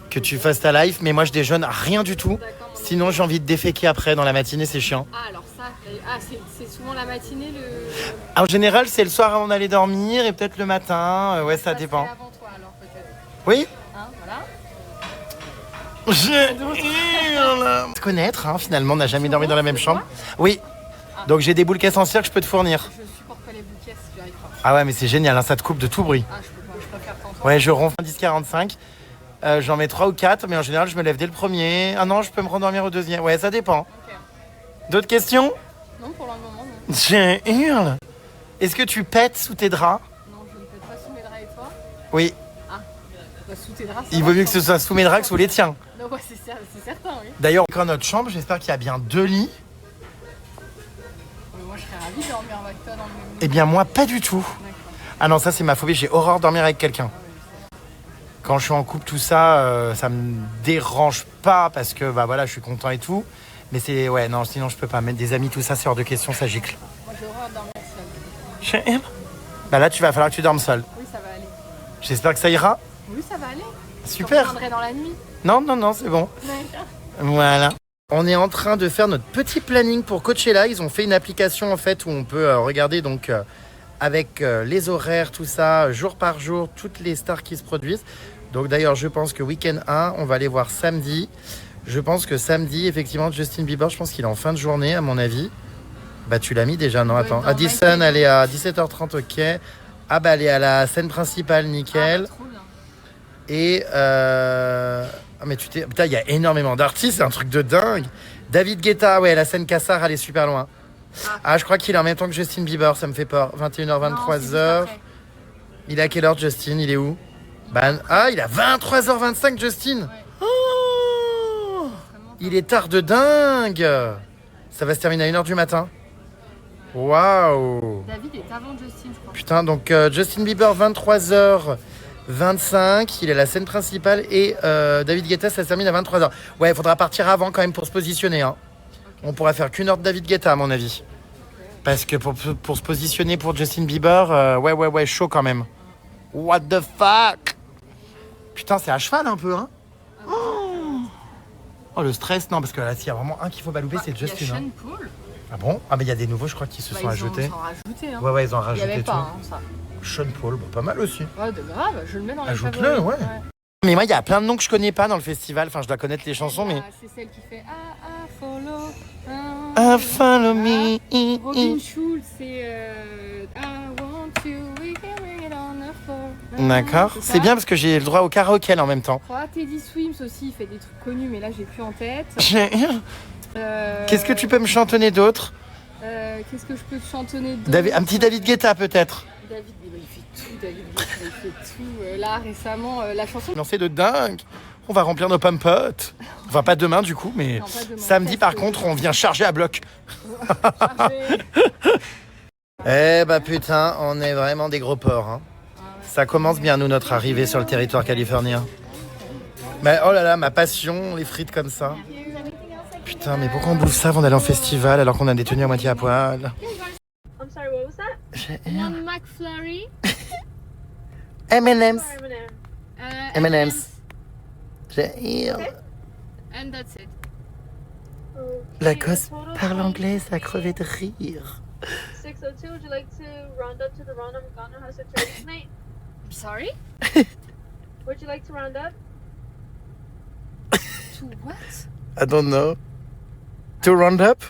Speaker 1: que tu fasses ta life. Mais moi, je déjeune rien du tout.
Speaker 3: D'accord.
Speaker 1: Sinon, j'ai envie de déféquer après dans la matinée, c'est chiant.
Speaker 3: Ah, alors ça, c'est souvent la matinée
Speaker 1: En général, c'est le soir avant d'aller dormir et peut-être le matin. Ouais, ça dépend.
Speaker 3: C'est avant toi alors peut-être.
Speaker 1: Oui?
Speaker 3: Hein, voilà.
Speaker 1: Te connaître, hein, finalement, on n'a jamais dormi dans la même chambre. Oui. Donc j'ai des boules caisses en cire que je peux te fournir.
Speaker 3: Je supporte pas les bouquets, j'y arrive pas.
Speaker 1: Ah ouais, mais c'est génial, hein, ça te coupe de tout bruit.
Speaker 3: Ah, je peux pas, je préfère t'entendre.
Speaker 1: Ouais, je ronfle 10-45. J'en mets 3 ou 4, mais en général, je me lève dès le premier. Ah non, je peux me rendormir au deuxième. Ouais, ça dépend.
Speaker 3: Ok.
Speaker 1: D'autres questions?
Speaker 3: Non, pour le moment, non.
Speaker 1: J'ai hurle. Est-ce que tu pètes sous tes draps?
Speaker 3: Non, je ne pète pas sous mes draps et toi?
Speaker 1: Oui.
Speaker 3: Bah, sous tes draps, ça
Speaker 1: Il
Speaker 3: va,
Speaker 1: vaut mieux
Speaker 3: je
Speaker 1: que ce soit sous mes draps que sous les tiens.
Speaker 3: pense. Non, ouais, c'est certain, oui.
Speaker 1: D'ailleurs, encore notre chambre, j'espère qu'il y a bien 2 lits.
Speaker 3: Mais moi, je serais ravie de dormir avec toi dans le même lit.
Speaker 1: Eh bien, moi, pas du tout. Ah non, ça, c'est ma phobie. J'ai horreur de dormir avec quelqu'un. Quand je suis en couple, tout ça, ça me dérange pas parce que, bah voilà, je suis content et tout. Mais c'est, ouais, non, sinon, je peux pas. Mettre des amis, tout ça, c'est hors de question, ça gicle.
Speaker 3: Moi, j'ai horreur de dormir seule.
Speaker 1: Bah là, tu vas falloir que tu dormes seul.
Speaker 3: Oui, ça va aller.
Speaker 1: J'espère que ça ira.
Speaker 3: Oui, ça va aller.
Speaker 1: Super.
Speaker 3: Je reviendrai dans la nuit.
Speaker 1: Non, c'est bon. Voilà. On est en train de faire notre petit planning pour Coachella. Ils ont fait une application en fait où on peut regarder donc avec les horaires, tout ça, jour par jour, toutes les stars qui se produisent. Donc d'ailleurs, je pense que week-end 1, on va aller voir samedi. Je pense que samedi, effectivement, Justin Bieber, je pense qu'il est en fin de journée, à mon avis. Bah tu l'as mis déjà, non, attends. Addison, elle est à 17h30, ok. Ah bah elle est à la scène principale, nickel.
Speaker 3: Ah, trop bien.
Speaker 1: Et ah mais putain, il y a énormément d'artistes, c'est un truc de dingue. David Guetta, ouais, la scène Cassar, elle est super loin. Ah, je crois qu'il est en même temps que Justin Bieber, ça me fait peur. 21h, 23h. Il est à quelle heure, Justin? Il est où? Ah, il est à 23h25, Justin.
Speaker 3: Ouais.
Speaker 1: Oh, il est tard de dingue. Ça va se terminer à 1h du matin. Waouh.
Speaker 3: David est avant Justin, je crois.
Speaker 1: Putain, donc Justin Bieber, 23h25, il est à la scène principale et David Guetta, ça se termine à 23h. Ouais, il faudra partir avant quand même pour se positionner. Hein. Okay. On pourra faire qu'1 heure de David Guetta, à mon avis. Okay. Parce que pour se positionner pour Justin Bieber, ouais, chaud quand même. What the fuck? Putain, c'est à cheval un peu, hein. Oh, le stress, non, parce que là, s'il y a vraiment un qu'il faut pas louper, c'est Justin.
Speaker 3: Il y a
Speaker 1: hein.
Speaker 3: Sean Paul.
Speaker 1: Ah bon? Ah, mais il y a des nouveaux, je crois, qui se sont ajoutés.
Speaker 3: Ils ont rajouté, hein.
Speaker 1: Ouais, ils ont
Speaker 3: Il
Speaker 1: rajouté
Speaker 3: y avait
Speaker 1: tout.
Speaker 3: pas, hein, ça.
Speaker 1: Sean Paul, bon, pas mal aussi.
Speaker 3: Ouais, de grave, je le mets dans les
Speaker 1: Ajoute-le,
Speaker 3: favoris.
Speaker 1: ouais. Mais moi, il y a plein de noms que je connais pas dans le festival. Enfin, je dois connaître les chansons, mais...
Speaker 3: C'est celle qui fait follow.
Speaker 1: Follow me.
Speaker 3: Robin Schulz, c'est I want you, we can bring it on the floor.
Speaker 1: D'accord. C'est bien parce que j'ai le droit au karaoké là, en même temps.
Speaker 3: Teddy Swims aussi, il fait des trucs connus, mais là, j'ai plus en tête.
Speaker 1: Qu'est-ce que tu peux me chantonner d'autre?
Speaker 3: Qu'est-ce que je peux te chantonner d'autre?
Speaker 1: Un petit David Guetta, peut-être.
Speaker 3: David, il fait tout, David Guetta, il fait tout. Là, récemment, la chanson...
Speaker 1: Non, c'est de dingue. On va remplir nos pommes-potes. Enfin, pas demain, du coup, mais...
Speaker 3: Non, pas demain.
Speaker 1: Samedi, par contre, on vient charger à bloc. Eh bah putain, on est vraiment des gros porcs. Hein. Ça commence bien, nous, notre arrivée sur le territoire californien. Mais oh là là, ma passion, les frites comme ça. Putain, mais pourquoi on bouffe ça avant d'aller en festival alors qu'on a des tenues à moitié à poil?
Speaker 4: I'm sorry, what was that?
Speaker 3: One McFlurry.
Speaker 1: M&M's.
Speaker 3: M&M's.
Speaker 1: J'ai
Speaker 3: And that's it.
Speaker 1: La gosse parle anglais, ça a crevé de rire.
Speaker 4: 602, would you like to round up to the Ronald McDonald House of Charity tonight?
Speaker 3: I'm sorry?
Speaker 4: Would you like to round up?
Speaker 3: To what?
Speaker 1: I don't know. To round up?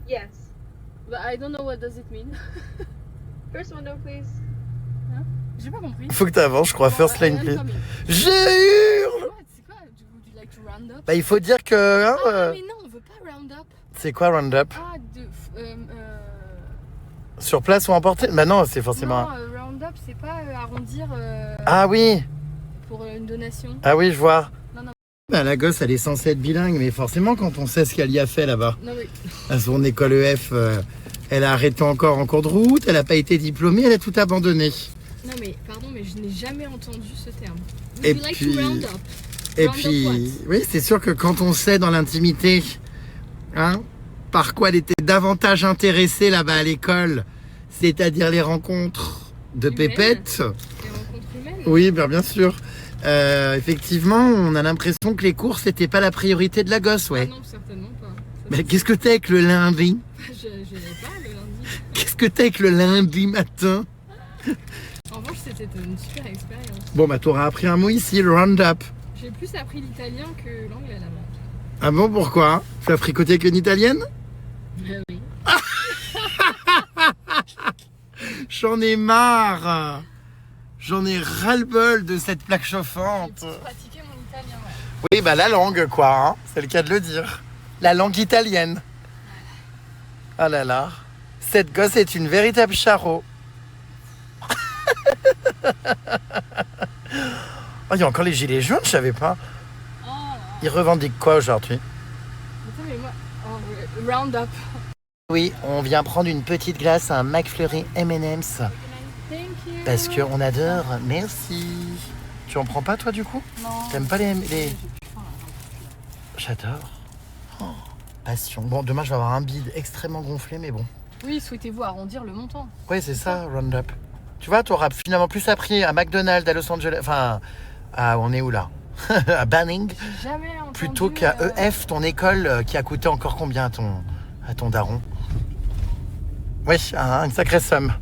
Speaker 4: Yes.
Speaker 3: But I don't know what does it mean.
Speaker 4: First window, please.
Speaker 3: J'ai pas compris.
Speaker 1: Faut que t'avances, je crois. First line, please.
Speaker 3: Coming.
Speaker 1: Je hurle!
Speaker 3: C'est quoi? Would you like to round up?
Speaker 1: Bah, il faut dire que... hein,
Speaker 3: Mais non, on veut pas round up.
Speaker 1: c'est quoi round up? Sur place ou emporter? Bah non, c'est forcément...
Speaker 3: Non, round up, c'est pas arrondir
Speaker 1: Ah oui!
Speaker 3: pour une donation.
Speaker 1: Ah oui, je vois.
Speaker 3: Non.
Speaker 1: Bah, la gosse, elle est censée être bilingue, mais forcément, quand on sait ce qu'elle y a fait là-bas,
Speaker 3: Non, mais...
Speaker 1: à son école EF, elle a arrêté encore en cours de route, elle n'a pas été diplômée, elle a tout abandonné.
Speaker 3: Non, mais pardon, mais je n'ai jamais entendu ce terme. Would
Speaker 1: Et
Speaker 3: you like
Speaker 1: puis-
Speaker 3: to round up?
Speaker 1: Et
Speaker 3: Round up
Speaker 1: puis,
Speaker 3: what?
Speaker 1: oui, c'est sûr que quand on sait dans l'intimité, hein, par quoi elle était davantage intéressée là-bas à l'école, c'est-à-dire les rencontres de
Speaker 3: Humaines.
Speaker 1: pépettes.
Speaker 3: Les rencontres humaines?
Speaker 1: Oui, bien sûr. Effectivement, on a l'impression que les cours, c'était pas la priorité de la gosse,
Speaker 3: Ah
Speaker 1: ouais.
Speaker 3: non, certainement pas.
Speaker 1: Mais qu'est-ce que t'es avec le lundi?
Speaker 3: Je n'ai pas le lundi.
Speaker 1: Qu'est-ce que t'es avec le lundi matin?
Speaker 3: En revanche, c'était une super expérience.
Speaker 1: Bon, bah, t'auras appris un mot ici, le round-up.
Speaker 3: J'ai plus appris l'italien que l'anglais là-bas.
Speaker 1: Ah bon, pourquoi? Tu as fricoté avec une italienne?
Speaker 3: Oui.
Speaker 1: J'en ai marre. J'en ai ras-le-bol de cette plaque chauffante.
Speaker 3: J'ai pratiqué mon italien, ouais.
Speaker 1: Oui, bah la langue, quoi, hein. C'est le cas de le dire. La langue italienne. Ah là là. Cette gosse est une véritable charreau. Oh, il y a encore les gilets jaunes, je savais pas.
Speaker 3: Oh,
Speaker 1: Ils revendiquent quoi aujourd'hui?
Speaker 3: mais moi, Roundup.
Speaker 1: Oui, on vient prendre une petite glace à un McFlurry M&M's.
Speaker 3: Thank you.
Speaker 1: Parce qu'on adore. Merci. Tu en prends pas toi du coup?
Speaker 3: Non.
Speaker 1: T'aimes pas les... J'adore. Oh, passion. Bon, demain je vais avoir un bide extrêmement gonflé, mais bon.
Speaker 3: Oui, souhaitez-vous arrondir le montant?
Speaker 1: Ouais, c'est ça, Roundup. Tu vois, t'auras finalement plus appris à McDonald's, à Los Angeles... Enfin, on est où là? À Banning.
Speaker 3: Jamais entendu.
Speaker 1: Plutôt qu'à EF, ton école, qui a coûté encore combien à ton daron? Oui, une sacrée somme.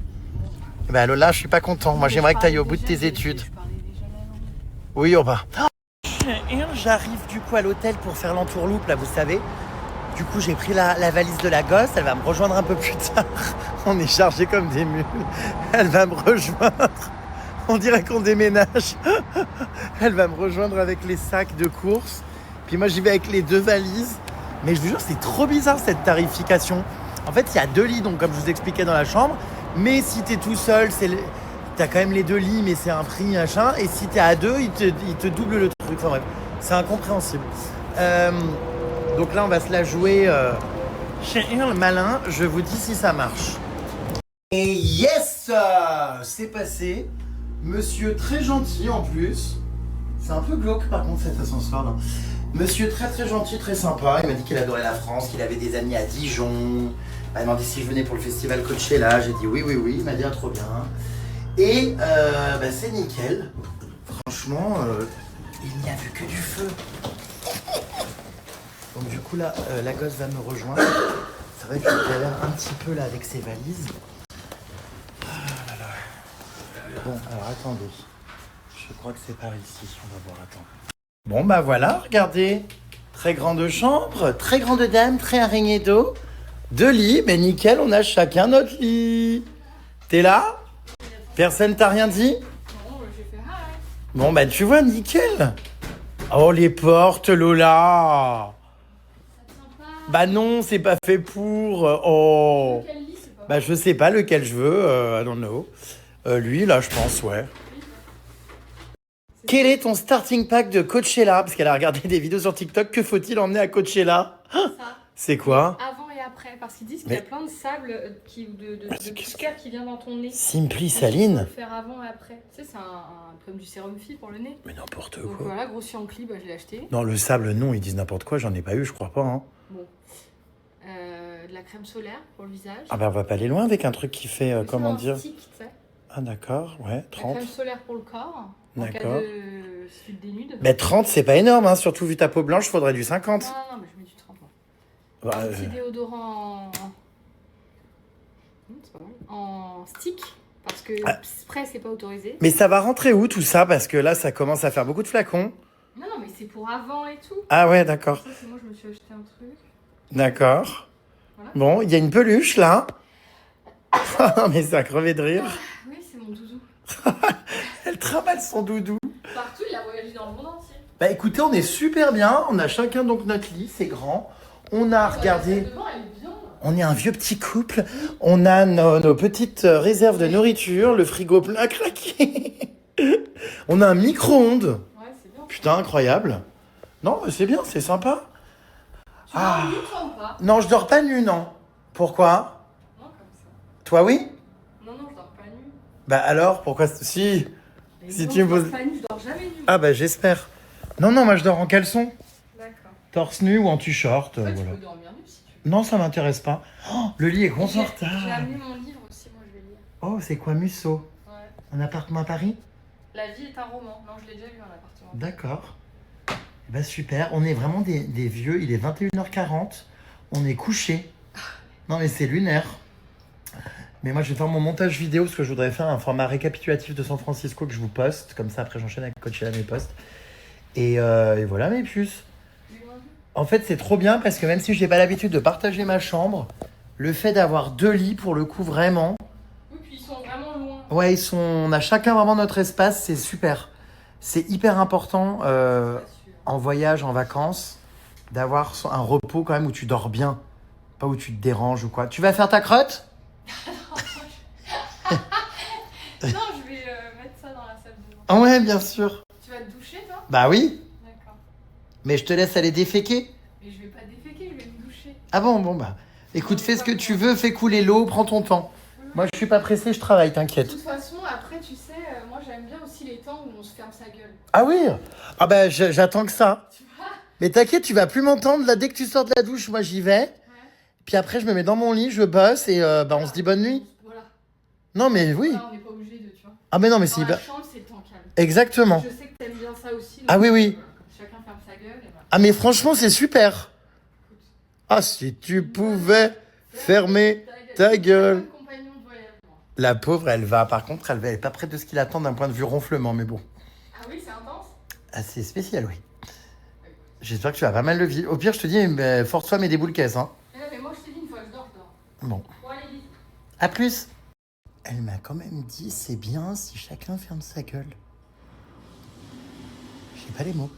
Speaker 1: Ben Lola, je suis pas content. Moi, j'aimerais que tu ailles au bout de tes études. Oui, on va. J'arrive du coup à l'hôtel pour faire l'entourloupe, là, vous savez. Du coup, j'ai pris la valise de la gosse. Elle va me rejoindre un peu plus tard. On est chargés comme des mules. Elle va me rejoindre. On dirait qu'on déménage. Elle va me rejoindre avec les sacs de course. Puis moi, j'y vais avec les 2 valises. Mais je vous jure, c'est trop bizarre cette tarification. En fait, il y a 2 lits, donc comme je vous expliquais dans la chambre. Mais si t'es tout seul, t'as quand même les 2 lits, mais c'est un prix machin. Et si t'es à 2, il te double le truc. Enfin bref, c'est incompréhensible. Donc là, on va se la jouer chez le malin. Je vous dis si ça marche. Et yes, c'est passé. Monsieur très gentil en plus. C'est un peu glauque par contre cet ascenseur là. Monsieur très très gentil, très sympa. Il m'a dit qu'il adorait la France, qu'il avait des amis à Dijon. Il m'a demandé si je venais pour le festival Coachella. J'ai dit oui. Il m'a dit trop bien. Et c'est nickel. Franchement, il n'y a vu que du feu. Donc du coup là, la gosse va me rejoindre. C'est vrai que je galère un petit peu là avec ses valises. Bon, alors attendez. Je crois que c'est par ici. On va voir, attends. Bon, bah voilà, regardez. Très grande chambre, très grande dame, très araignée d'eau. 2 lits, mais nickel, on a chacun notre lit. T'es là? Personne t'a rien dit?
Speaker 3: Non, j'ai fait hi.
Speaker 1: Bon, bah tu vois, nickel. Oh, les portes, Lola. Bah non, c'est pas fait pour. Oh.
Speaker 3: Quel lit, c'est pas
Speaker 1: Bah je sais pas lequel je veux, I don't know. Lui, là, je pense, ouais. Quel est ton starting pack de Coachella? Parce qu'elle a regardé des vidéos sur TikTok. Que faut-il emmener à Coachella?
Speaker 3: ça.
Speaker 1: C'est quoi?
Speaker 3: Avant et après, parce qu'ils disent qu'il y a plein de sable de poussière qui vient dans ton nez.
Speaker 1: Simply
Speaker 3: Donc, il faut
Speaker 1: Saline?
Speaker 3: le faire avant et après. Tu sais, c'est comme du sérum fille pour le nez.
Speaker 1: Mais n'importe
Speaker 3: Donc
Speaker 1: quoi.
Speaker 3: voilà, grossi en pli, bah, je l'ai acheté.
Speaker 1: Non, le sable, non, ils disent n'importe quoi. J'en ai pas eu, je crois pas. Hein.
Speaker 3: Bon. De la crème solaire pour le visage.
Speaker 1: Ah bah on va pas aller loin avec un truc qui fait,
Speaker 3: C'est
Speaker 1: comment
Speaker 3: un
Speaker 1: dire?
Speaker 3: stick, tu sais.
Speaker 1: Ah d'accord, ouais,
Speaker 3: La
Speaker 1: 30.
Speaker 3: crème solaire pour le corps. En cas
Speaker 1: D'accord.
Speaker 3: de si tu te dénudes.
Speaker 1: Mais 30, c'est pas énorme, hein. Surtout vu ta peau blanche, faudrait du 50.
Speaker 3: Non, mais je mets du 30. Moi.
Speaker 1: Bah,
Speaker 3: Un petit déodorant c'est pas mal. En stick. Parce que spray, c'est pas autorisé.
Speaker 1: Mais ça va rentrer où tout ça? Parce que là, ça commence à faire beaucoup de flacons.
Speaker 3: Non, mais c'est pour avant et tout.
Speaker 1: Ah ouais, d'accord.
Speaker 3: Ça, c'est moi, je me suis acheté un truc.
Speaker 1: D'accord.
Speaker 3: Voilà.
Speaker 1: Bon, il y a une peluche là. Mais ça a crevé de rire.
Speaker 3: Oui, c'est mon doudou.
Speaker 1: Elle trimballe son doudou.
Speaker 3: Partout, il a voyagé dans le monde entier.
Speaker 1: Bah écoutez, on est super bien. On a chacun donc notre lit, c'est grand. On a regardé.
Speaker 3: Devant, elle est bien.
Speaker 1: On est un vieux petit couple. On a nos petites réserves de nourriture, le frigo plein à craquer. On a un micro-ondes.
Speaker 3: Ouais, c'est bien.
Speaker 1: Putain, incroyable. Non, c'est bien, c'est sympa.
Speaker 3: Tu dors nu, toi, ou pas?
Speaker 1: Non, je dors pas nu, non. Pourquoi?
Speaker 3: Non, comme ça.
Speaker 1: Toi, oui?
Speaker 3: Non, je dors pas nu.
Speaker 1: Bah alors, pourquoi? Si.
Speaker 3: Mais
Speaker 1: Si
Speaker 3: non,
Speaker 1: tu me
Speaker 3: je dors
Speaker 1: poses-
Speaker 3: pas nu, je dors jamais nu.
Speaker 1: Ah bah j'espère. Non, moi je dors en caleçon.
Speaker 3: D'accord.
Speaker 1: Torse nu ou en t-shirt.
Speaker 3: En fait,
Speaker 1: Voilà.
Speaker 3: tu peux dormir nu si tu veux.
Speaker 1: Non, ça m'intéresse pas. Oh, le lit est
Speaker 3: J'ai
Speaker 1: confortable.
Speaker 3: amené mon livre aussi, moi, je vais lire.
Speaker 1: Oh, c'est quoi Musso?
Speaker 3: Ouais.
Speaker 1: Un appartement à Paris?
Speaker 3: La vie est un roman. Non, je l'ai déjà lu, un appartement.
Speaker 1: D'accord. Bah super, on est vraiment des vieux, il est 21h40, on est couché. Non mais c'est lunaire. Mais moi je vais faire mon montage vidéo parce que je voudrais faire un format récapitulatif de San Francisco que je vous poste, comme ça après j'enchaîne avec Coachella mes posts. Et voilà mes puces. En fait c'est trop bien parce que même si j'ai pas l'habitude de partager ma chambre, le fait d'avoir 2 lits pour le coup vraiment,
Speaker 3: Oui, puis ils sont vraiment loin.
Speaker 1: ouais on a chacun vraiment notre espace, c'est super. C'est hyper important en voyage, en vacances, d'avoir un repos quand même où tu dors bien. Pas où tu te déranges ou quoi. Tu vas faire ta crotte?
Speaker 3: Non, je vais mettre ça dans la salle de bain.
Speaker 1: Ah ouais, bien sûr.
Speaker 3: Tu vas te doucher, toi?
Speaker 1: Bah oui,
Speaker 3: D'accord.
Speaker 1: mais je te laisse aller déféquer.
Speaker 3: Mais je vais pas déféquer, je vais me doucher.
Speaker 1: Ah bon, bah. Écoute, fais ce que tu veux, fais couler l'eau, prends ton temps. Moi, je suis pas pressé, je travaille,
Speaker 3: De
Speaker 1: t'inquiète.
Speaker 3: toute façon, après, tu sais, moi j'aime bien aussi les temps où on se ferme sa gueule.
Speaker 1: Ah oui? Ah bah, j'attends que ça.
Speaker 3: Tu vois?
Speaker 1: Mais t'inquiète, tu vas plus m'entendre. Là, dès que tu sors de la douche, moi, j'y vais.
Speaker 3: Ouais.
Speaker 1: Puis après, je me mets dans mon lit, je bosse et bah, on se dit bonne nuit.
Speaker 3: Voilà.
Speaker 1: Non, mais oui.
Speaker 3: Voilà, on n'est pas obligé de, tu vois.
Speaker 1: Ah, mais non, mais
Speaker 3: Dans
Speaker 1: c'est
Speaker 3: la
Speaker 1: hyper.
Speaker 3: chambre, c'est le temps calme.
Speaker 1: Exactement.
Speaker 3: Je sais que t'aimes bien ça aussi.
Speaker 1: Ah oui, oui.
Speaker 3: Chacun ferme sa gueule et voilà.
Speaker 1: Ah, mais franchement, c'est super. Ah, si tu pouvais fermer ta gueule.
Speaker 3: Comme compagnon de voyage, moi.
Speaker 1: La pauvre, elle va, par contre, elle est pas près de ce qu'il attend d'un point de vue ronflement, mais bon.
Speaker 3: Ah oui, c'est intense.
Speaker 1: Ah, c'est spécial, oui. J'espère que tu vas pas mal le vivre. Au pire, je te dis, force-toi, mets des boules caisses, hein.
Speaker 3: Mais non, mais moi je te dis, une fois que je dors, je dors.
Speaker 1: Bon.
Speaker 3: Bon, allez, vite.
Speaker 1: À plus. Elle m'a quand même dit, c'est bien si chacun ferme sa gueule. J'ai pas les mots.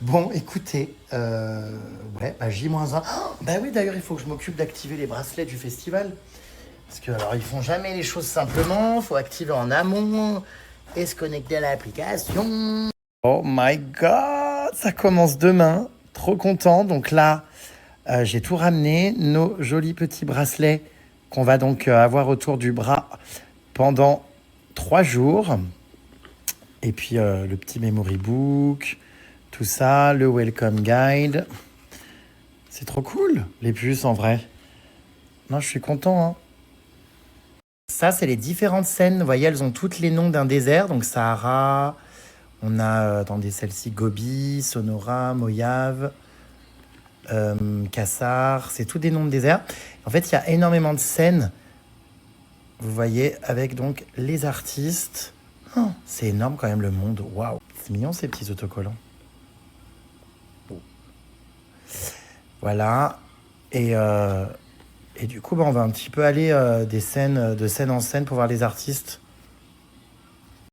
Speaker 1: Bon, écoutez, ouais, bah J-1. Bah oui, d'ailleurs, il faut que je m'occupe d'activer les bracelets du festival. Parce que, alors, ils font jamais les choses simplement. Faut activer en amont et se connecter à l'application. Oh my God, ça commence demain. Trop content. Donc là, j'ai tout ramené. Nos jolis petits bracelets qu'on va donc avoir autour du bras pendant 3 jours. Et puis le petit memory book, tout ça, le welcome guide. C'est trop cool, les puces en vrai. Non, je suis content. Hein. Ça, c'est les différentes scènes. Vous voyez, elles ont toutes les noms d'un désert. Donc Sahara, on a, attendez, celle-ci, Gobi, Sonora, Mojave, Kassar. C'est tous des noms de déserts. En fait, il y a énormément de scènes. Vous voyez, avec donc les artistes. Oh, c'est énorme quand même le monde. Waouh. C'est mignon ces petits autocollants. Oh. Voilà. Et du coup, bah, on va un petit peu aller de scène en scène pour voir les artistes.